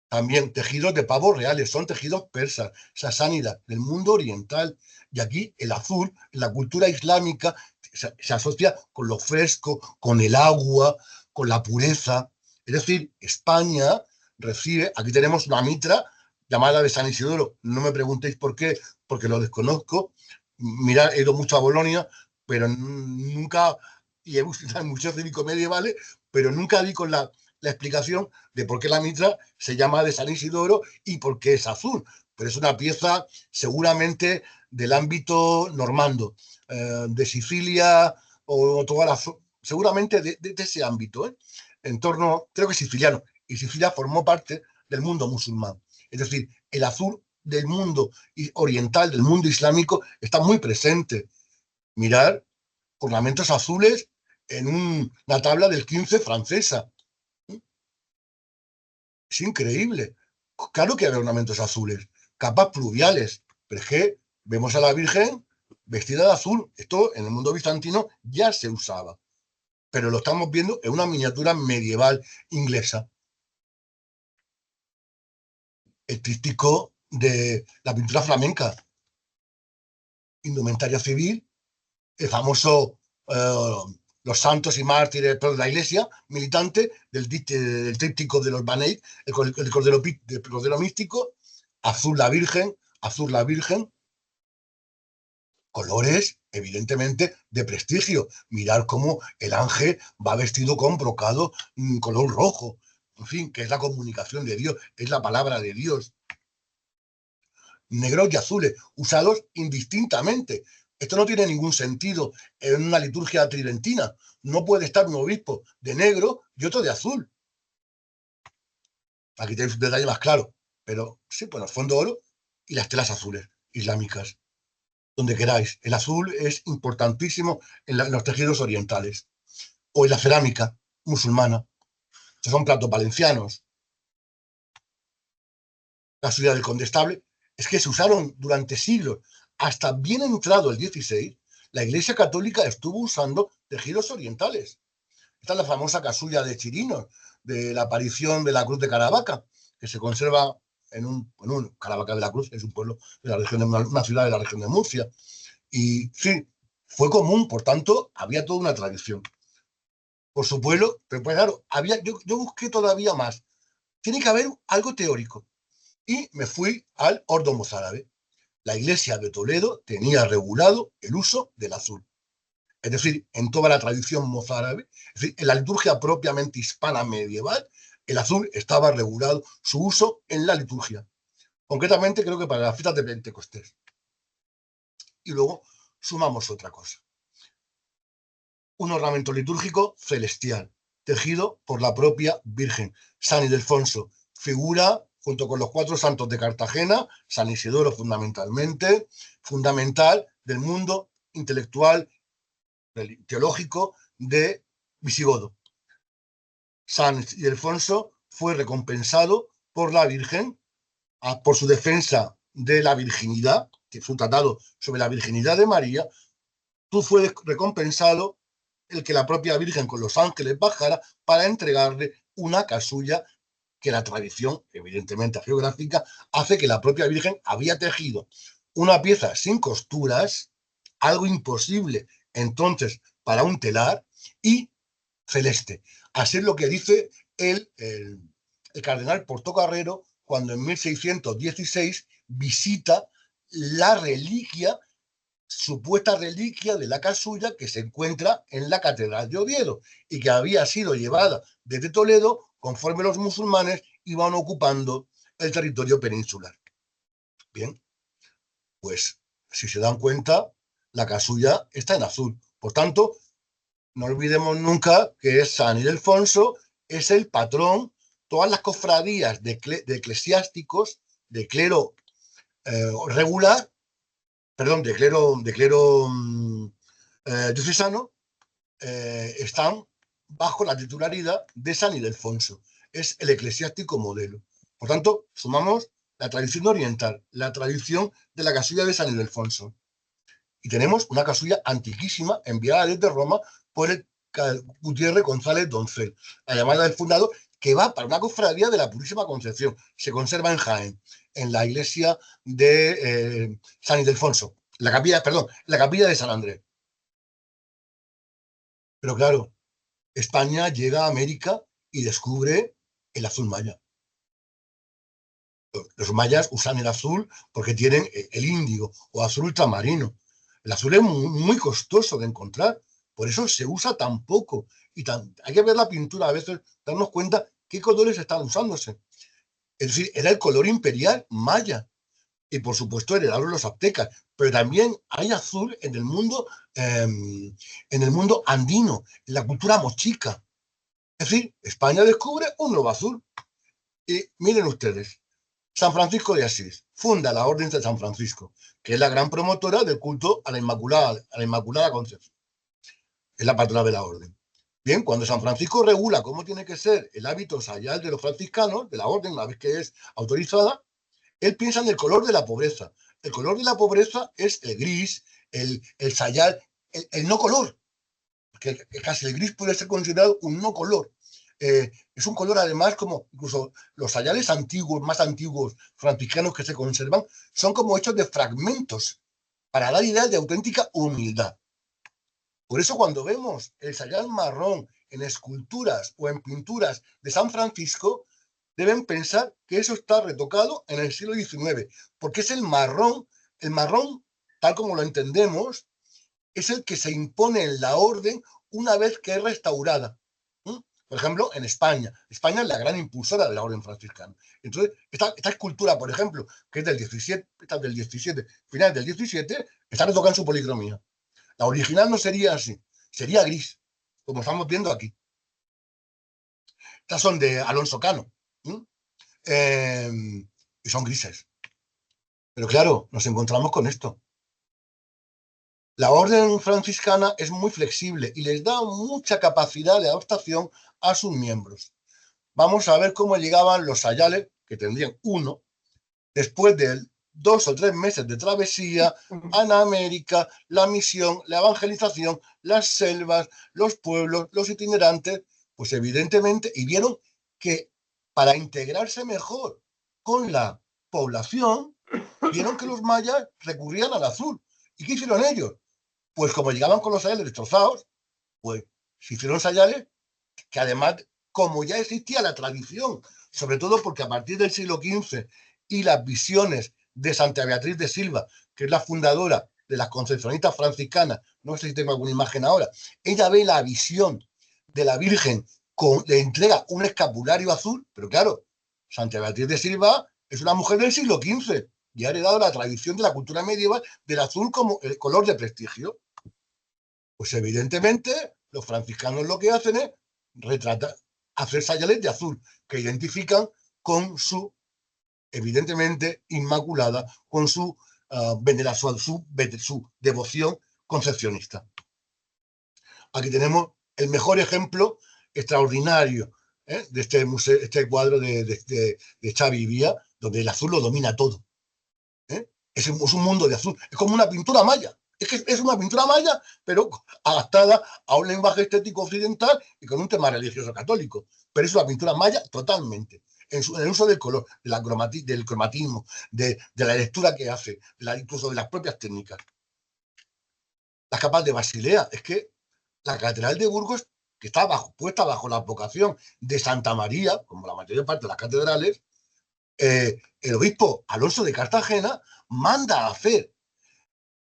también tejidos de pavos reales, son tejidos persas, sasánidas, del mundo oriental. Y aquí el azul, la cultura islámica, se asocia con lo fresco, con el agua, con la pureza. Es decir, España recibe, aquí tenemos una mitra llamada de San Isidoro. No me preguntéis por qué, porque lo desconozco. Mirad, he ido mucho a Bolonia, pero nunca, y he visitado el Museo Cívico Medievales, pero nunca di con la explicación de por qué la mitra se llama de San Isidoro y por qué es azul. Pero es una pieza seguramente del ámbito normando, de Sicilia o toda la... Seguramente de ese ámbito, ¿eh? En torno, creo que siciliano. Y Sicilia formó parte del mundo musulmán. Es decir, el azul del mundo oriental, del mundo islámico, está muy presente. Mirar ornamentos azules en una tabla del 15 francesa. Es increíble. Claro que había ornamentos azules, capas pluviales, pero es que vemos a la Virgen vestida de azul. Esto en el mundo bizantino ya se usaba, pero lo estamos viendo en una miniatura medieval inglesa. El tríptico de la pintura flamenca, indumentaria civil, el famoso los santos y mártires de la iglesia militante del tríptico de los Van Eyck, el cordero místico, azul la Virgen, colores evidentemente de prestigio. Mirar cómo el ángel va vestido con brocado color rojo, en fin, que es la comunicación de Dios, es la palabra de Dios. Negros y azules, usados indistintamente. Esto no tiene ningún sentido en una liturgia tridentina. No puede estar un obispo de negro y otro de azul. Aquí tenéis un detalle más claro, pero sí, bueno, el fondo oro y las telas azules islámicas. donde queráis. El azul es importantísimo en los tejidos orientales o en la cerámica musulmana. Estos son platos valencianos. La ciudad del condestable es que se usaron durante siglos. Hasta bien entrado el 16, la Iglesia Católica estuvo usando tejidos orientales. Esta es la famosa casulla de Chirinos, de la aparición de la Cruz de Caravaca, que se conserva en un Caravaca de la Cruz, es un pueblo de la región de una ciudad de la región de Murcia. Y sí, fue común, por tanto, había toda una tradición. Por supuesto, pero pues claro, yo busqué todavía más. Tiene que haber algo teórico. Y me fui al ordo mozárabe. La iglesia de Toledo tenía regulado el uso del azul. Es decir, en toda la tradición mozárabe, es decir, en la liturgia propiamente hispana medieval, el azul estaba regulado su uso en la liturgia. Concretamente, creo que para las fiestas de Pentecostés. Y luego sumamos otra cosa. Un ornamento litúrgico celestial, tejido por la propia Virgen. San Ildefonso figura junto con los 4 santos de Cartagena, San Isidoro fundamentalmente, fundamental del mundo intelectual, teológico de Visigodo. San Ildefonso fue recompensado por la Virgen por su defensa de la virginidad, que fue un tratado sobre la virginidad de María. Tú fue recompensado el que la propia Virgen con los ángeles bajara para entregarle una casulla que la tradición, evidentemente geográfica, hace que la propia Virgen había tejido una pieza sin costuras, algo imposible entonces para un telar, y celeste. Así es lo que dice el cardenal Portocarrero cuando en 1616 visita la reliquia, supuesta reliquia de la casulla que se encuentra en la Catedral de Oviedo y que había sido llevada desde Toledo conforme los musulmanes iban ocupando el territorio peninsular. Bien, pues si se dan cuenta, la casulla está en azul. Por tanto, no olvidemos nunca que San Ildefonso es el patrón. Todas las cofradías de eclesiásticos, de clero regular, perdón, de clero diocesano, están bajo la titularidad de San Ildefonso. Es el eclesiástico modelo. Por tanto, sumamos la tradición oriental, la tradición de la casulla de San Ildefonso. Y tenemos una casulla antiquísima enviada desde Roma por el Gutiérrez González Doncel, la llamada del fundador, que va para una cofradía de la Purísima Concepción. Se conserva en Jaén, en la iglesia de San Ildefonso, la capilla de San Andrés. Pero claro, España llega a América y descubre el azul maya. Los mayas usan el azul porque tienen el índigo o azul ultramarino. El azul es muy costoso de encontrar, por eso se usa tan poco. Hay que ver la pintura a veces, darnos cuenta qué colores están usándose. Es decir, era el color imperial maya y por supuesto heredaron los aztecas, pero también hay azul en el mundo andino, en la cultura mochica. Es decir, España descubre un nuevo azul. Y miren ustedes, San Francisco de Asís funda la Orden de San Francisco, que es la gran promotora del culto a la Inmaculada Concepción. Es la patrona de la Orden. Bien, cuando San Francisco regula cómo tiene que ser el hábito sayal de los franciscanos, de la Orden, una vez que es autorizada, él piensa en el color de la pobreza. El color de la pobreza es el gris, el sayal, el no color, porque casi el gris puede ser considerado un no color. Es un color además como incluso los sayales antiguos, más antiguos franciscanos que se conservan, son como hechos de fragmentos para dar idea de auténtica humildad. Por eso cuando vemos el sayal marrón en esculturas o en pinturas de San Francisco, deben pensar que eso está retocado en el siglo XIX, porque es el marrón, tal como lo entendemos, es el que se impone en la orden una vez que es restaurada. Por ejemplo, en España. España es la gran impulsora de la orden franciscana. Entonces, esta escultura, por ejemplo, que es del 17, final del 17, está retocada en su policromía. La original no sería así, sería gris, como estamos viendo aquí. Estas son de Alonso Cano. Y son grises. Pero claro, nos encontramos con esto. La orden franciscana es muy flexible y les da mucha capacidad de adaptación a sus miembros. Vamos a ver cómo llegaban los sayales, que tendrían uno, después de 2 o 3 meses de travesía, a América, la misión, la evangelización, las selvas, los pueblos, los itinerantes, pues evidentemente, y vieron que para integrarse mejor con la población, vieron que los mayas recurrían al azul. ¿Y qué hicieron ellos? Pues como llegaban con los sayales destrozados, pues se hicieron sayales que además, como ya existía la tradición, sobre todo porque a partir del siglo XV y las visiones de Santa Beatriz de Silva, que es la fundadora de las concepcionistas franciscanas, no sé si tengo alguna imagen ahora, ella ve la visión de la Virgen, le entrega un escapulario azul, pero claro, Santa Beatriz de Silva es una mujer del siglo XV y ha heredado la tradición de la cultura medieval del azul como el color de prestigio. Pues evidentemente los franciscanos lo que hacen es retratar, hacer sayales de azul que identifican con su, evidentemente, inmaculada, con su veneración, su devoción concepcionista. Aquí tenemos el mejor ejemplo extraordinario de este, museo, este cuadro de Xavi Vía, donde el azul lo domina todo. Es un mundo de azul, es como una pintura maya. Es que es una pintura maya, pero adaptada a un lenguaje estético occidental y con un tema religioso católico. Pero es una pintura maya totalmente. En el uso del color, del cromatismo, de la lectura que hace, incluso de las propias técnicas. Las capas de Basilea, es que la Catedral de Burgos, que está puesta bajo la advocación de Santa María, como la mayor parte de las catedrales, el obispo Alonso de Cartagena manda a hacer,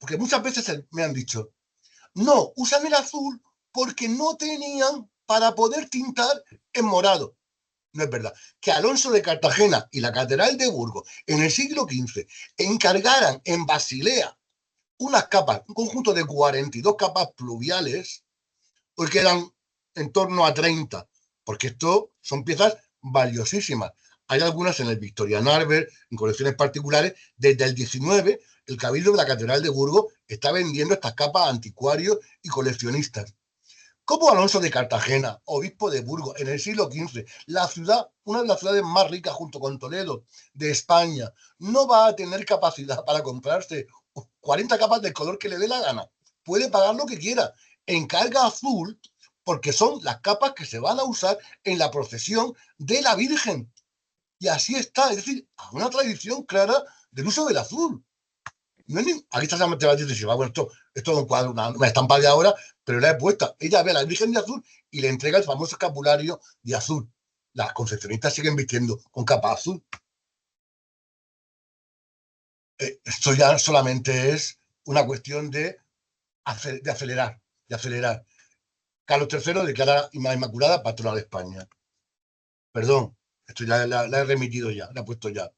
porque muchas veces me han dicho, no, usan el azul porque no tenían para poder tintar en morado. No es verdad. Que Alonso de Cartagena y la Catedral de Burgos en el siglo XV encargaran en Basilea unas capas, un conjunto de 42 capas pluviales, porque eran en torno a 30, porque esto son piezas valiosísimas. Hay algunas en el Victorian Albert, en colecciones particulares. Desde el 19, el Cabildo de la Catedral de Burgos está vendiendo estas capas a anticuarios y coleccionistas. ¿Cómo Alonso de Cartagena, obispo de Burgos, en el siglo XV, la ciudad, una de las ciudades más ricas junto con Toledo de España, no va a tener capacidad para comprarse 40 capas del color que le dé la gana? Puede pagar lo que quiera. Encarga azul porque son las capas que se van a usar en la procesión de la Virgen. Y así está, es decir, una tradición clara del uso del azul. No ni, aquí está Santa Beatriz de Silva. Bueno, esto es un cuadro, una estampa de ahora, pero la he puesta. Ella ve a la Virgen de azul y le entrega el famoso escapulario de azul. Las concepcionistas siguen vistiendo con capa azul. Esto ya solamente es una cuestión de acelerar, de acelerar. Carlos III declara Inmaculada patrona de España. Perdón, esto ya la he remitido ya, la he puesto ya.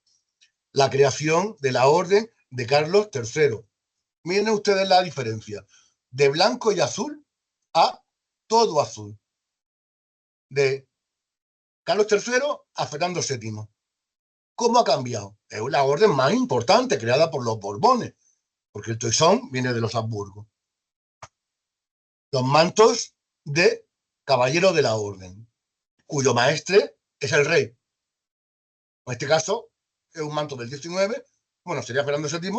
La creación de la orden de Carlos III. Miren ustedes la diferencia. De blanco y azul a todo azul. De Carlos III a Fernando VII. ¿Cómo ha cambiado? Es la orden más importante creada por los Borbones, porque el toisón viene de los Habsburgo. Los mantos de caballero de la orden, cuyo maestre es el rey. En este caso, es un manto del 19, bueno, sería Fernando VII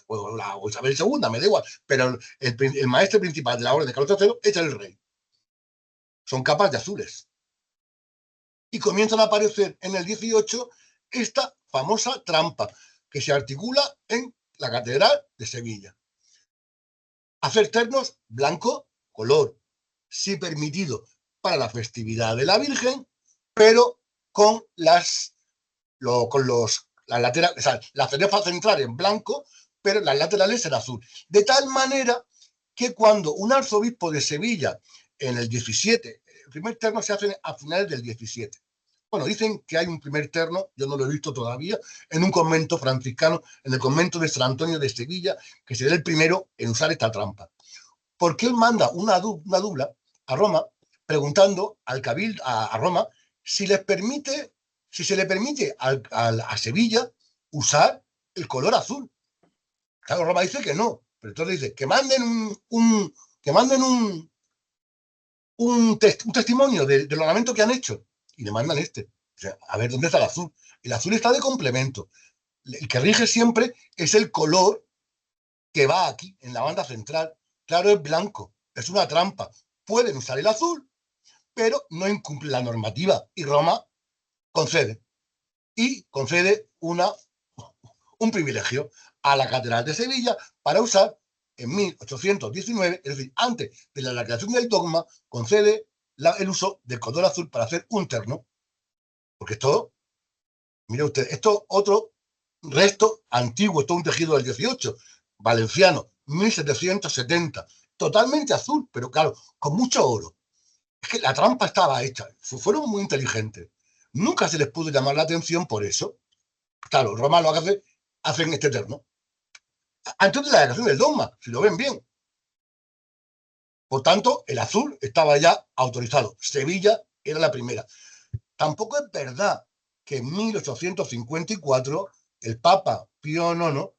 o Isabel II, me da igual, pero el maestre principal de la orden de Carlos III es el rey. Son capas de azules. Y comienzan a aparecer en el 18 esta famosa trampa que se articula en la Catedral de Sevilla. Hacer ternos blanco, color, sí permitido para la festividad de la Virgen, pero con las laterales, o sea, la cerefa central en blanco, pero las laterales en azul. De tal manera que cuando un arzobispo de Sevilla en el 17, el primer terno se hace a finales del 17. Bueno, dicen que hay un primer terno, yo no lo he visto todavía, en un convento franciscano, en el convento de San Antonio de Sevilla, que será el primero en usar esta trampa. Porque él manda una dubla a Roma preguntando al cabildo, a Roma, si les permite, si se le permite a Sevilla usar el color azul. Claro, Roma dice que no, Pero entonces dice, que manden un testimonio del ornamento que han hecho. Y le mandan este. O sea, a ver, ¿dónde está el azul? El azul está de complemento. El que rige siempre es el color que va aquí, en la banda central. Claro, es blanco. Es una trampa. Pueden usar el azul, pero no incumple la normativa. Y Roma concede. Y concede un privilegio a la Catedral de Sevilla para usar en 1819, es decir, antes de la creación del dogma, concede el uso del color azul para hacer un terno. Porque esto, mire usted, esto otro resto antiguo, esto es un tejido del 18, valenciano, 1770, totalmente azul, pero claro, con mucho oro. Es que la trampa estaba hecha, fueron muy inteligentes. Nunca se les pudo llamar la atención por eso. Claro, Roma lo hace, hacen este terno. Antes de la declaración del dogma, si lo ven bien. Por tanto, el azul estaba ya autorizado. Sevilla era la primera. Tampoco es verdad que en 1854 el Papa Pío IX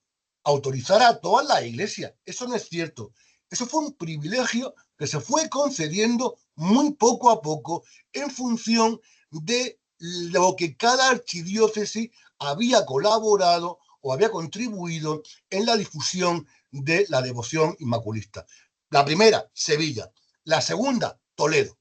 autorizara a toda la iglesia. Eso no es cierto. Eso fue un privilegio que se fue concediendo muy poco a poco en función de lo que cada archidiócesis había colaborado o había contribuido en la difusión de la devoción inmaculista. La primera, Sevilla. La segunda, Toledo.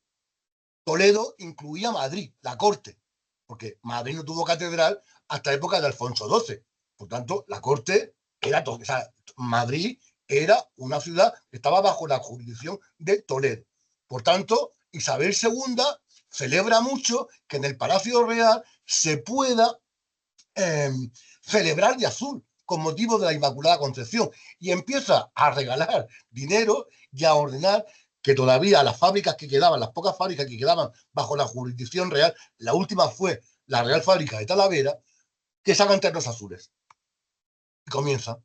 Toledo incluía Madrid, la corte, porque Madrid no tuvo catedral hasta la época de Alfonso XII. Por tanto, la corte era todo. O sea, Madrid era una ciudad que estaba bajo la jurisdicción de Toledo. Por tanto, Isabel II celebra mucho que en el Palacio Real se pueda celebrar de azul con motivo de la Inmaculada Concepción y empieza a regalar dinero y a ordenar que todavía las fábricas que quedaban, las pocas fábricas que quedaban bajo la jurisdicción real, la última fue la Real Fábrica de Talavera, que sacan ternos azules. Y comienza.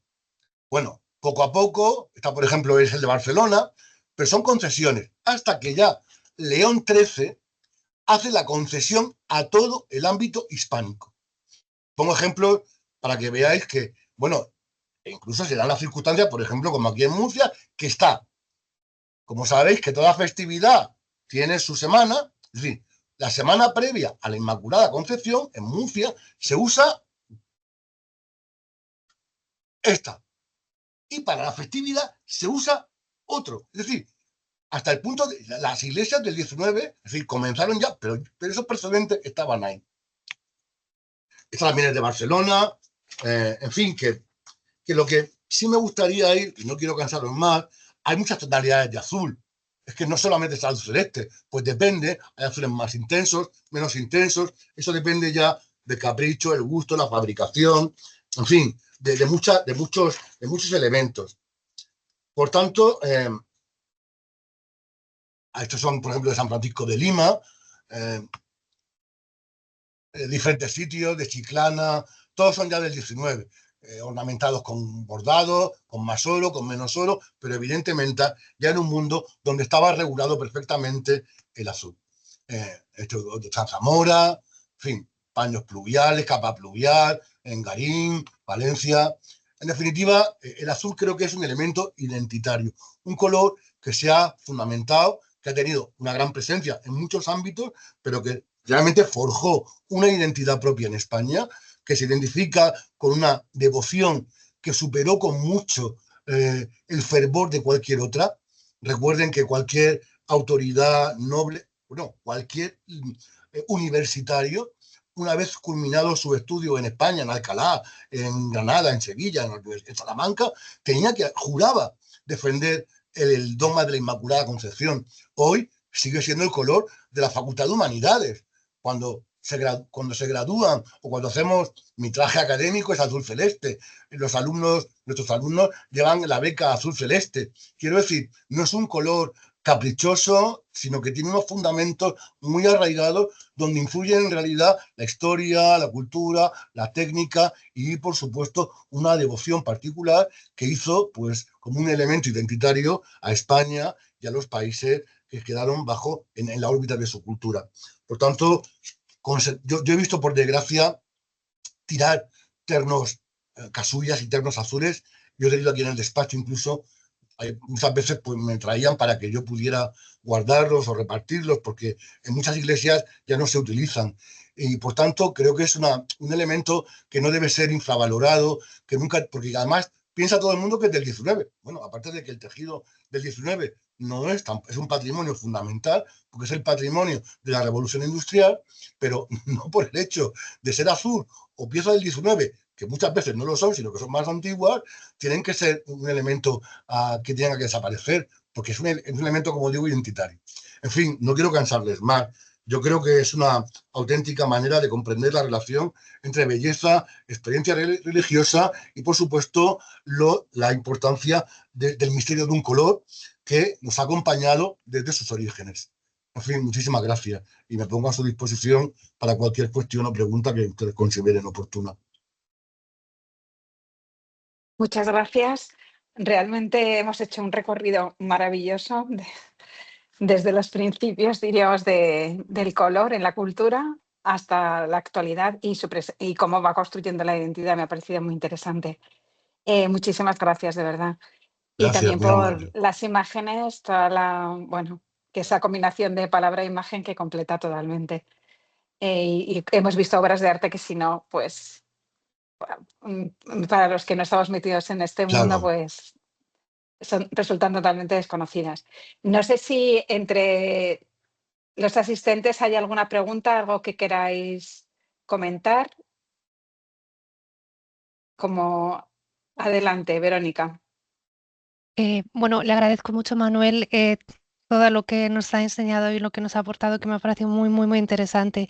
Bueno, poco a poco, está por ejemplo es el de Barcelona, pero son concesiones, hasta que ya León XIII hace la concesión a todo el ámbito hispánico. Pongo ejemplos para que veáis que, bueno, incluso se dan las circunstancias, por ejemplo, como aquí en Murcia, que está, como sabéis, que toda festividad tiene su semana, es decir, la semana previa a la Inmaculada Concepción, en Murcia, se usa esta. Y para la festividad se usa otro. Es decir, hasta el punto de las iglesias del 19, es decir, comenzaron ya, pero esos precedentes estaban ahí. Esta también es de Barcelona, en fin, que lo que sí me gustaría ir, y no quiero cansaros más, hay muchas tonalidades de azul. Es que no solamente está el azul celeste, pues depende, hay azules más intensos, menos intensos, eso depende ya del capricho, el gusto, la fabricación, en fin, de muchos elementos. Por tanto, estos son, por ejemplo, de San Francisco de Lima, diferentes sitios, de Chiclana, todos son ya del 19. Ornamentados con bordado, con más oro, con menos oro, pero evidentemente ya en un mundo donde estaba regulado perfectamente el azul. Esto de San Zamora, en fin, paños pluviales, capa pluvial, en Garín, Valencia. En definitiva, el azul creo que es un elemento identitario, un color que se ha fundamentado, que ha tenido una gran presencia en muchos ámbitos, pero que realmente forjó una identidad propia en España, que se identifica con una devoción que superó con mucho el fervor de cualquier otra. Recuerden que cualquier autoridad noble, bueno, cualquier universitario, una vez culminado su estudio en España, en Alcalá, en Granada, en Sevilla, en Salamanca, juraba defender el dogma de la Inmaculada Concepción. Hoy sigue siendo el color de la Facultad de Humanidades. Cuando se gradúan o cuando hacemos mi traje académico es azul celeste. Nuestros alumnos llevan la beca azul celeste. Quiero decir, no es un color caprichoso, sino que tiene unos fundamentos muy arraigados donde influyen en realidad la historia, la cultura, la técnica y, por supuesto, una devoción particular que hizo, pues, como un elemento identitario a España y a los países que quedaron en la órbita de su cultura. Por tanto, yo he visto, por desgracia, tirar ternos casullas y ternos azules Yo he tenido aquí en el despacho incluso, muchas veces pues me traían para que yo pudiera guardarlos o repartirlos, porque en muchas iglesias ya no se utilizan. Y por tanto, creo que es un elemento que no debe ser infravalorado, que nunca, porque además piensa todo el mundo que es del 19. Bueno, aparte de que el tejido del 19 no es, es un patrimonio fundamental, porque es el patrimonio de la revolución industrial, pero no por el hecho de ser azul o pieza del 19, que muchas veces no lo son, sino que son más antiguas, tienen que ser un elemento que tenga que desaparecer, porque es un elemento, como digo, identitario. En fin, no quiero cansarles más. Yo creo que es una auténtica manera de comprender la relación entre belleza, experiencia religiosa y, por supuesto, la importancia del misterio de un color que nos ha acompañado desde sus orígenes. En fin, muchísimas gracias y me pongo a su disposición para cualquier cuestión o pregunta que ustedes consideren oportuna. Muchas gracias. Realmente hemos hecho un recorrido maravilloso desde los principios, diríamos, del color en la cultura hasta la actualidad y cómo va construyendo la identidad. Me ha parecido muy interesante. Muchísimas gracias, de verdad. Y Gracias, también muy por amable. las imágenes, bueno, que esa combinación de palabra e imagen que completa totalmente. Y hemos visto obras de arte que si no, pues para los que no estamos metidos en este mundo, Claro. pues resultan totalmente desconocidas. No sé si entre los asistentes hay alguna pregunta, algo que queráis comentar. Como adelante, Verónica. Bueno, le agradezco mucho, Manuel, todo lo que nos ha enseñado y lo que nos ha aportado, que me ha parecido muy, muy, muy interesante.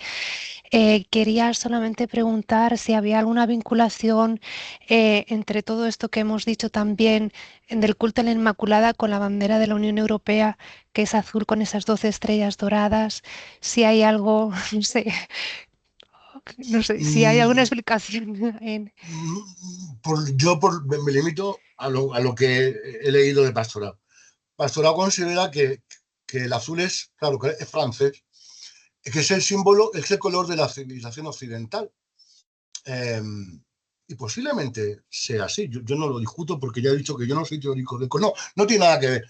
Quería solamente preguntar si había alguna vinculación entre todo esto que hemos dicho también del culto a la Inmaculada con la bandera de la Unión Europea, que es azul con esas 12 estrellas doradas, si hay algo, no sé, si hay alguna Mm, explicación en... me limito a lo que he leído de Pastoral. Pastoral considera que el azul es, claro, que es francés, que es el símbolo, es el color de la civilización occidental. Eh, y posiblemente sea así. Yo no lo discuto porque ya he dicho que yo no soy teórico de color. No, no tiene nada que ver.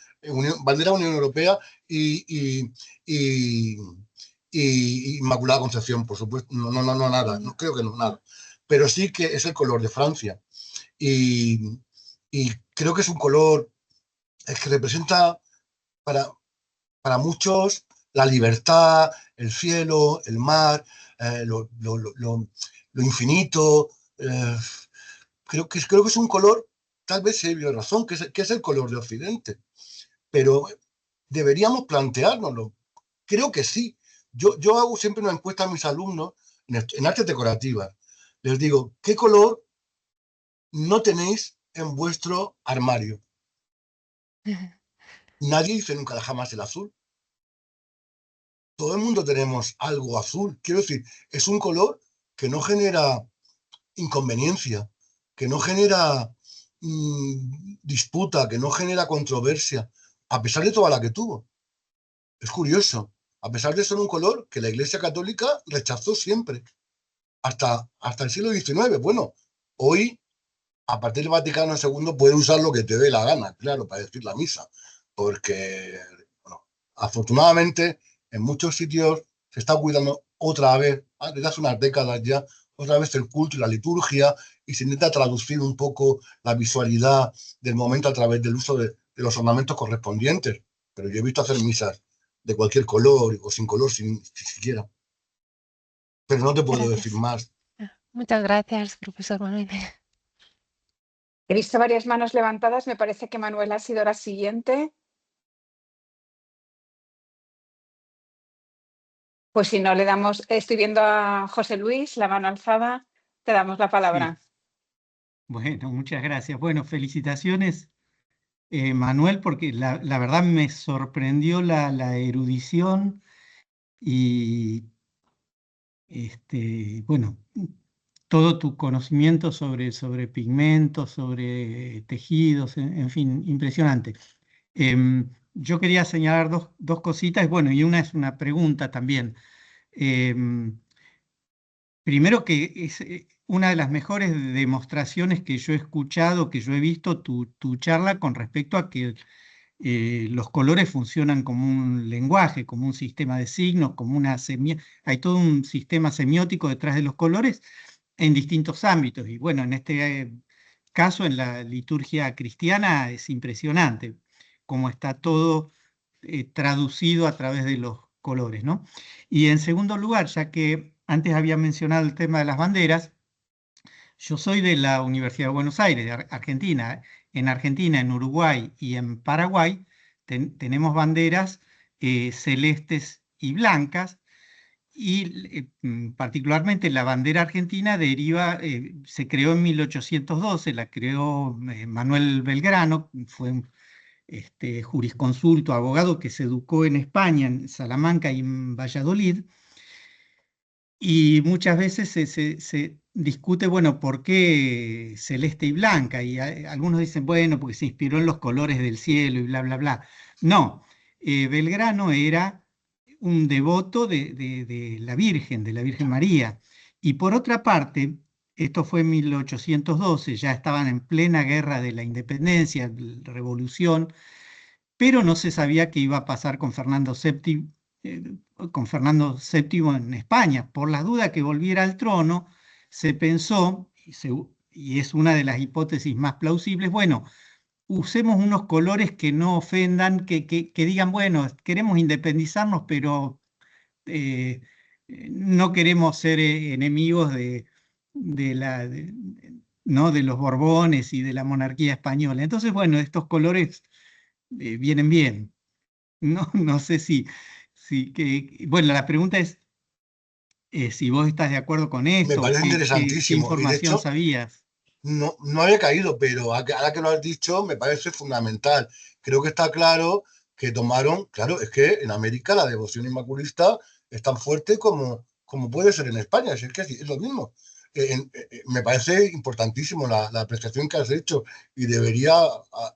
Bandera Unión Europea y, y Inmaculada Concepción, por supuesto. No, no, no, no, nada. No creo que no, nada. Pero sí que es el color de Francia. Y, y creo que es un color que representa para, para muchos la libertad, el cielo, el mar, lo infinito. eh, creo que es un color, tal vez se dio razón, que es el color de Occidente, pero deberíamos planteárnoslo. Creo que sí. Yo hago siempre una encuesta a mis alumnos en artes decorativas. Les digo, ¿qué color no tenéis en vuestro armario? Nadie dice nunca jamás el azul. Todo el mundo tenemos algo azul. Quiero decir, es un color que no genera inconveniencia, que no genera disputa, que no genera controversia, a pesar de toda la que tuvo. Es curioso, a pesar de ser un color que la Iglesia Católica rechazó siempre, hasta el siglo XIX. Bueno, hoy, a partir del Vaticano II, puede usar lo que te dé la gana, claro, para decir la misa, porque, bueno, afortunadamente, en muchos sitios se está cuidando otra vez, desde hace unas décadas ya, otra vez el culto y la liturgia, y se intenta traducir un poco la visualidad del momento a través del uso de los ornamentos correspondientes. Pero yo he visto hacer misas de cualquier color o sin color, sin siquiera. Pero no te puedo decir Gracias. más. Muchas gracias, profesor Manuel. He visto varias manos levantadas. Me parece que Manuela ha sido la siguiente. Pues si no le damos, estoy viendo a José Luis, la mano alzada, te damos la palabra. Sí, bueno, muchas gracias. Bueno, felicitaciones, Manuel, porque la verdad me sorprendió la erudición y bueno, todo tu conocimiento sobre pigmentos, sobre tejidos, en fin, impresionante. Yo quería señalar dos cositas, bueno, y una es una pregunta también. Em, primero que es una de las mejores demostraciones que yo he escuchado, que yo he visto tu charla con respecto a que los colores funcionan como un lenguaje, como un sistema de signos, como hay todo un sistema semiótico detrás de los colores en distintos ámbitos. Y bueno, en este caso, en la liturgia cristiana, es impresionante cómo está todo traducido a través de los colores, ¿no? Y en segundo lugar, ya que antes había mencionado el tema de las banderas, yo soy de la Universidad de Buenos Aires, de Argentina. En Argentina, en Uruguay y en Paraguay tenemos banderas celestes y blancas, y particularmente la bandera argentina se creó en 1812, la creó Manuel Belgrano, fue un jurisconsulto, abogado que se educó en España, en Salamanca y en Valladolid. Y muchas veces se discute, bueno, ¿por qué celeste y blanca? Y algunos dicen, bueno, porque se inspiró en los colores del cielo y bla, bla, bla. No, Belgrano era un devoto de la Virgen María. Y por otra parte, esto fue en 1812, ya estaban en plena guerra de la independencia, la revolución, pero no se sabía qué iba a pasar con Fernando VII, en España. Por la duda que volviera al trono, se pensó, y es una de las hipótesis más plausibles, bueno, usemos unos colores que no ofendan, que digan, bueno, queremos independizarnos, pero eh, no queremos ser enemigos ¿no? de los Borbones y de la monarquía española. Entonces, bueno, estos colores vienen bien. No sé bueno, la pregunta es si vos estás de acuerdo con Me esto, o parece qué interesantísimo. Y de información hecho, sabías. no había caído, pero ahora que lo has dicho, me parece fundamental. Creo que está claro que tomaron, claro, es que en América la devoción inmaculista es tan fuerte como puede ser en España, si es que es lo mismo. Me parece importantísimo la apreciación que has hecho y debería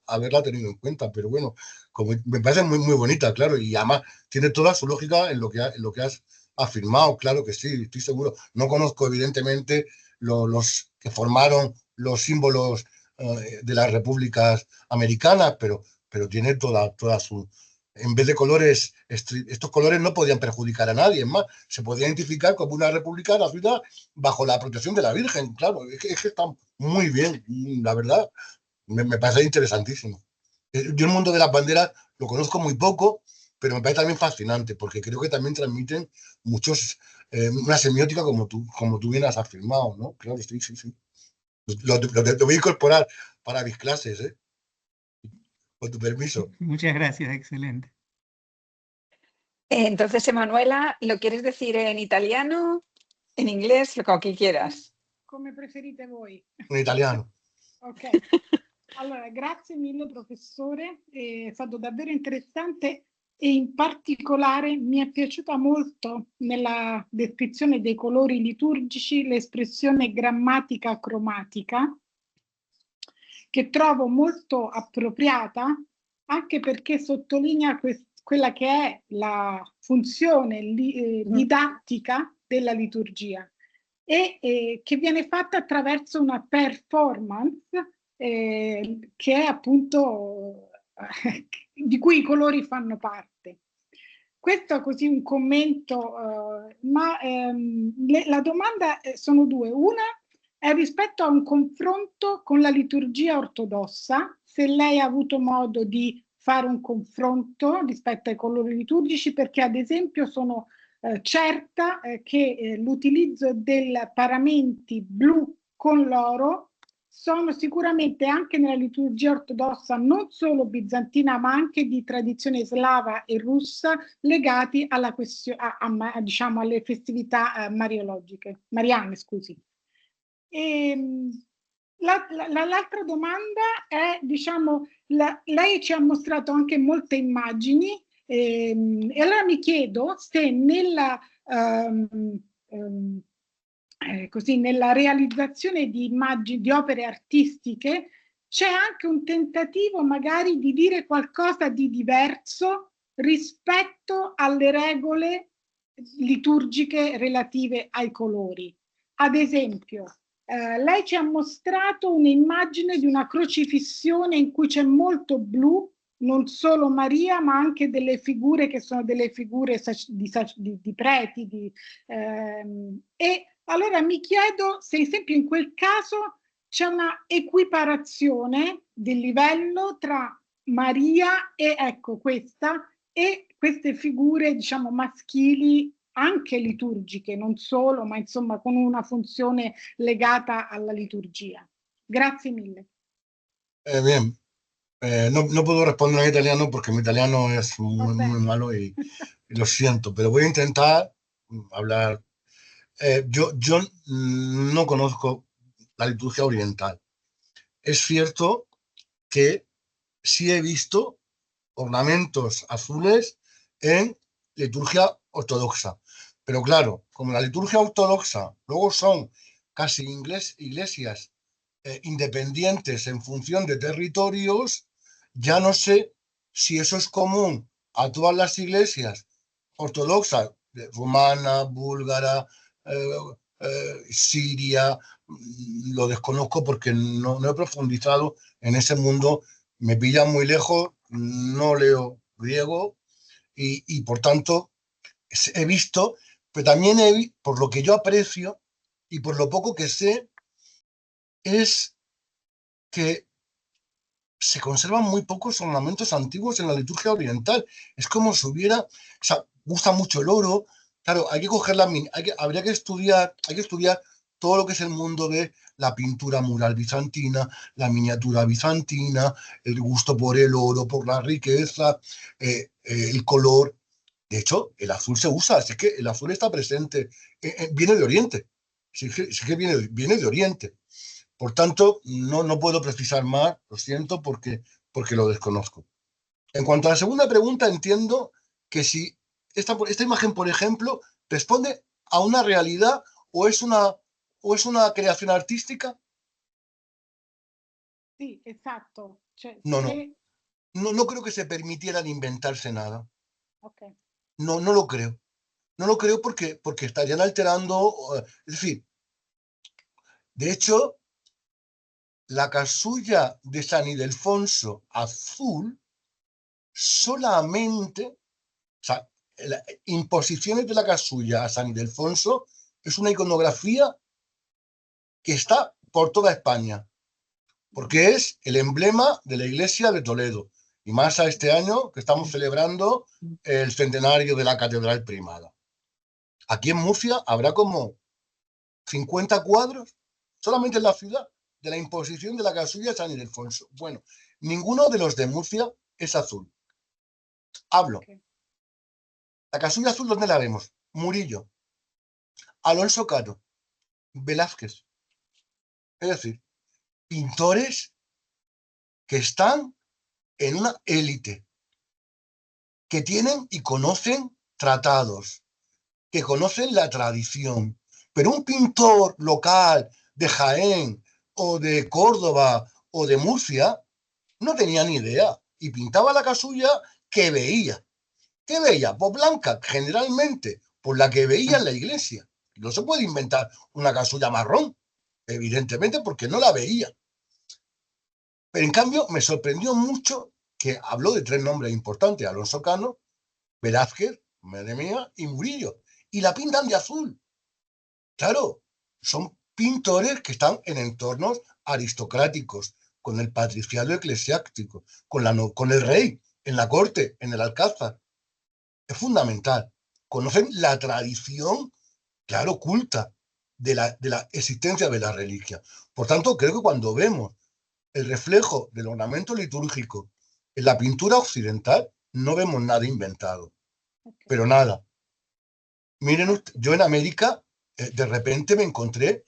haberla tenido en cuenta, pero bueno, como me parece muy, muy bonita, claro, y además tiene toda su lógica en lo que has afirmado, claro que sí, estoy seguro. No conozco evidentemente los que formaron los símbolos de las repúblicas americanas, pero tiene toda su... En vez de colores, estos colores no podían perjudicar a nadie, es más, se podía identificar como una república nacida bajo la protección de la Virgen, claro, es que está muy bien, la verdad, me parece interesantísimo. Yo el mundo de las banderas lo conozco muy poco, pero me parece también fascinante, porque creo que también transmiten una semiótica como tú bien has afirmado, ¿no? Claro, sí, sí, sí. Lo voy a incorporar para mis clases, ¿eh? Con tu permiso. Muchas gracias, excelente. Entonces, Emanuela, ¿lo quieres decir en italiano, en inglés, lo que quieras? Come preferite voi. En italiano. Ok. Allora, grazie mille professore, è stato davvero interessante e in particolare mi è piaciuta molto nella descrizione dei colori liturgici l'espressione grammatica cromatica, che trovo molto appropriata anche perché sottolinea quella che è la funzione didattica della liturgia e che viene fatta attraverso una performance che è appunto di cui i colori fanno parte. Questo è così un commento, ma la domanda sono due. Una è rispetto a un confronto con la liturgia ortodossa, se lei ha avuto modo di fare un confronto rispetto ai colori liturgici, perché ad esempio sono certa che l'utilizzo dei paramenti blu con l'oro sono sicuramente anche nella liturgia ortodossa, non solo bizantina, ma anche di tradizione slava e russa, legati alla diciamo, alle festività mariane, scusi. L'altra domanda è, diciamo, lei ci ha mostrato anche molte immagini e allora mi chiedo se nella nella realizzazione di immagini, di opere artistiche, c'è anche un tentativo magari di dire qualcosa di diverso rispetto alle regole liturgiche relative ai colori. ad esempio, lei ci ha mostrato un'immagine di una crocifissione in cui c'è molto blu, non solo Maria, ma anche delle figure che sono delle figure di preti. E allora mi chiedo se, ad esempio, in quel caso c'è una equiparazione del livello tra Maria e, ecco, questa, e queste figure, diciamo, maschili, anche liturgiche, non solo, ma insomma con una funzione legata alla liturgia. Grazie mille. Bien, no puedo responder en italiano porque mi italiano es muy malo y lo siento, pero voy a intentar hablar. Yo no conozco la liturgia oriental. Es cierto que sí he visto ornamentos azules en liturgia ortodoxa. Pero claro, como la liturgia ortodoxa luego son casi iglesias independientes en función de territorios, ya no sé si eso es común a todas las iglesias ortodoxas, rumana, búlgara, siria. Lo desconozco porque no he profundizado en ese mundo, me pilla muy lejos, no leo griego y por tanto he visto, pero también por lo que yo aprecio y por lo poco que sé, es que se conservan muy pocos ornamentos antiguos en la liturgia oriental. Es como si hubiera, o sea, gusta mucho el oro. Claro, hay que coger habría que estudiar, hay que estudiar todo lo que es el mundo de la pintura mural bizantina, la miniatura bizantina, el gusto por el oro, por la riqueza, el color. De hecho, el azul se usa, es que el azul está presente, viene de Oriente, sí que viene de Oriente. Por tanto, no puedo precisar más, lo siento, porque lo desconozco. En cuanto a la segunda pregunta, entiendo que si esta imagen, por ejemplo, responde a una realidad o es una creación artística. Sí, exacto. No creo que se permitieran inventarse nada. Okay. No lo creo. No lo creo porque estarían alterando, es decir, de hecho, la casulla de San Ildefonso azul solamente, o sea, las imposiciones de la casulla a San Ildefonso es una iconografía que está por toda España, porque es el emblema de la iglesia de Toledo, y más a este año que estamos celebrando el centenario de la Catedral Primada. Aquí en Murcia habrá como 50 cuadros solamente en la ciudad de la imposición de la casulla de San Ildefonso. Bueno, ninguno de los de Murcia es azul. Hablo. Okay. La casulla azul, ¿dónde la vemos? Murillo, Alonso Caro, Velázquez. Es decir, pintores que están en una élite, que tienen y conocen tratados, que conocen la tradición. Pero un pintor local de Jaén o de Córdoba o de Murcia no tenía ni idea y pintaba la casulla que veía. ¿Qué veía? Pues blanca, generalmente, por la que veía en la iglesia. No se puede inventar una casulla marrón, evidentemente, porque no la veía. Pero en cambio me sorprendió mucho que habló de 3 nombres importantes: Alonso Cano, Velázquez, madre mía, y Murillo. Y la pintan de azul. Claro, son pintores que están en entornos aristocráticos, con el patriciado eclesiástico, con el rey, en la corte, en el alcázar. Es fundamental. Conocen la tradición, claro, culta de la existencia de la reliquia. Por tanto, creo que cuando vemos el reflejo del ornamento litúrgico en la pintura occidental, no vemos nada inventado. Okay. Pero nada. Miren, yo en América, de repente me encontré,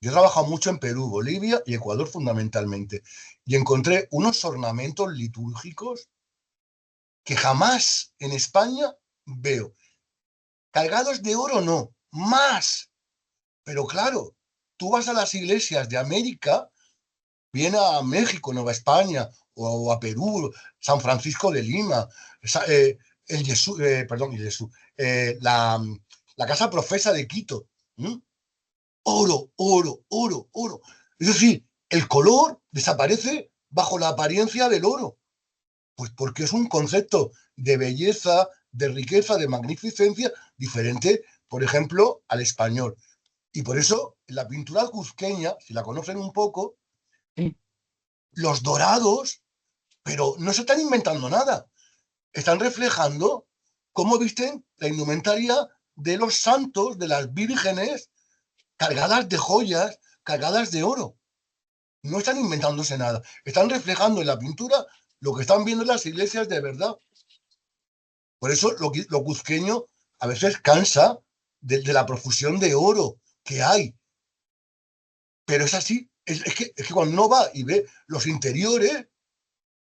yo he trabajado mucho en Perú, Bolivia y Ecuador fundamentalmente, y encontré unos ornamentos litúrgicos que jamás en España veo. Cargados de oro no, más. Pero claro, tú vas a las iglesias de América, viene a México, Nueva España, o a Perú, San Francisco de Lima, la Casa Profesa de Quito. oro, oro, oro, oro. Es decir, el color desaparece bajo la apariencia del oro. Pues porque es un concepto de belleza, de riqueza, de magnificencia diferente, por ejemplo, al español. Y por eso, en la pintura cuzqueña, si la conocen un poco, los dorados, pero no se están inventando nada. Están reflejando cómo visten la indumentaria de los santos, de las vírgenes, cargadas de joyas, cargadas de oro. No están inventándose nada. Están reflejando en la pintura lo que están viendo en las iglesias de verdad. Por eso lo cuzqueño a veces cansa de la profusión de oro que hay. Pero es así. Es que cuando uno va y ve los interiores,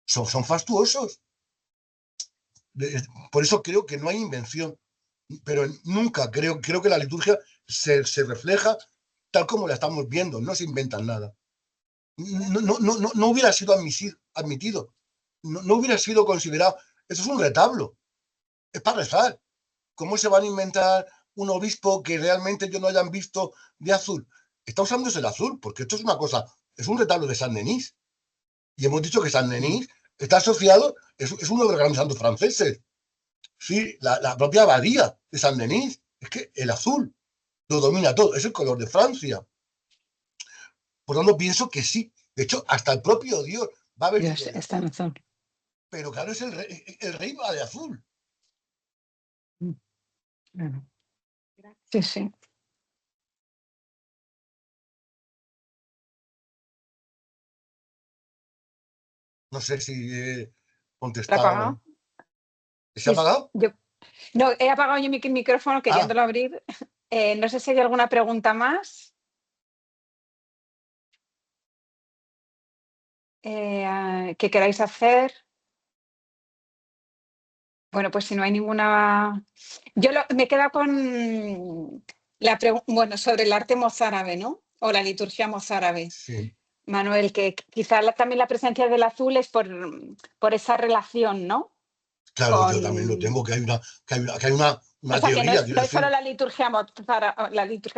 son fastuosos. Por eso creo que no hay invención. Pero nunca creo que la liturgia se refleja tal como la estamos viendo. No se inventan nada. No hubiera sido admitido. No hubiera sido considerado. Eso es un retablo. Es para rezar. ¿Cómo se van a inventar un obispo que realmente ellos no hayan visto de azul? Está usándose el azul, porque esto es una cosa, es un retablo de San Denis. Y hemos dicho que San Denis está asociado, es uno de los grandes santos franceses. Sí, la propia abadía de San Denis. Es que el azul lo domina todo, es el color de Francia. Por lo tanto, pienso que sí. De hecho, hasta el propio Dios va a vestir Dios está en azul. Pero claro, es el rey va de azul. Sí, sí. No sé si he ¿Lo ha contestado. apagado? ¿Se ha apagado? No, he apagado yo mi micrófono queriéndolo abrir. No sé si hay alguna pregunta más. ¿Que queráis hacer? Bueno, pues si no hay ninguna... Yo me quedo con la pregunta, sobre el arte mozárabe, ¿no? O la liturgia mozárabe. Sí. Manuel, que quizá también la presencia del azul es por esa relación, ¿no? Claro, yo también lo tengo, que hay una O sea, que teoría. no es solo la liturgia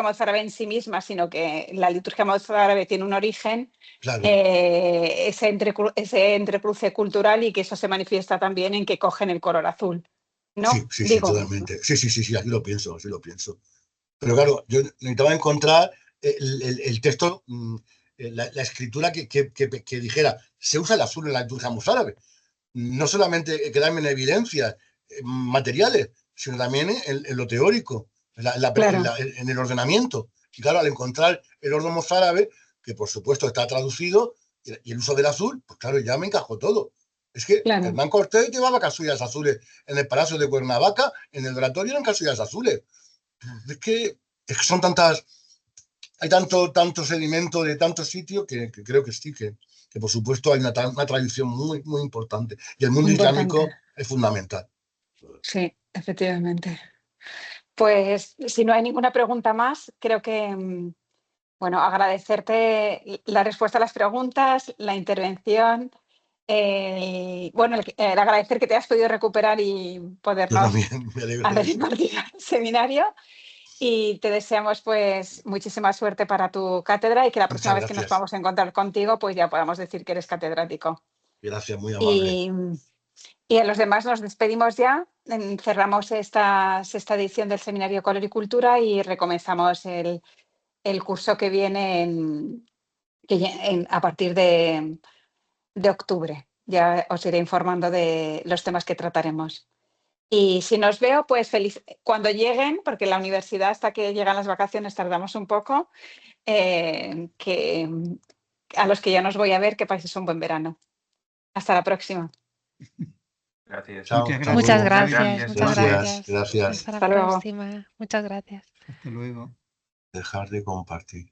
mozárabe en sí misma, sino que la liturgia mozárabe tiene un origen, Claro. ese entrecruce cultural, y que eso se manifiesta también en que cogen el color azul, ¿no? Sí, totalmente. Sí, así lo pienso. Pero claro, yo necesitaba encontrar el texto, la escritura que dijera, se usa el azul en la liturgia mozárabe. No solamente quedarme en evidencias materiales, sino también en lo teórico, en el ordenamiento. Y claro, al encontrar el orden mozárabe, que por supuesto está traducido, y el uso del azul, pues claro, ya me encajó todo. Es que Hernán Cortés llevaba casullas azules en el Palacio de Cuernavaca, en el oratorio eran casullas azules. Es que son tantas, hay tanto sedimento de tantos sitios que creo que sí, que por supuesto hay una tradición muy, muy importante. Y el mundo islámico es fundamental. Sí, efectivamente. Pues si no hay ninguna pregunta más, creo que, bueno, agradecerte la respuesta a las preguntas, la intervención, bueno, el agradecer que te has podido recuperar y podernos hacer impartir el seminario. Y te deseamos pues muchísima suerte para tu cátedra, y que la próxima vez que nos podamos encontrar contigo, pues ya podamos decir que eres catedrático. Gracias, muy amable. Y a los demás nos despedimos ya. Cerramos esta sexta edición del Seminario Color y Cultura y recomenzamos el curso que viene a partir de octubre. Ya os iré informando de los temas que trataremos. Y si nos veo, pues feliz cuando lleguen, porque la universidad, hasta que llegan las vacaciones, tardamos un poco, que a los que ya nos voy a ver, que paséis un buen verano. Hasta la próxima. Gracias. Chao, Muchas gracias. Gracias. Hasta la próxima. Muchas gracias. Hasta luego. Dejar de compartir.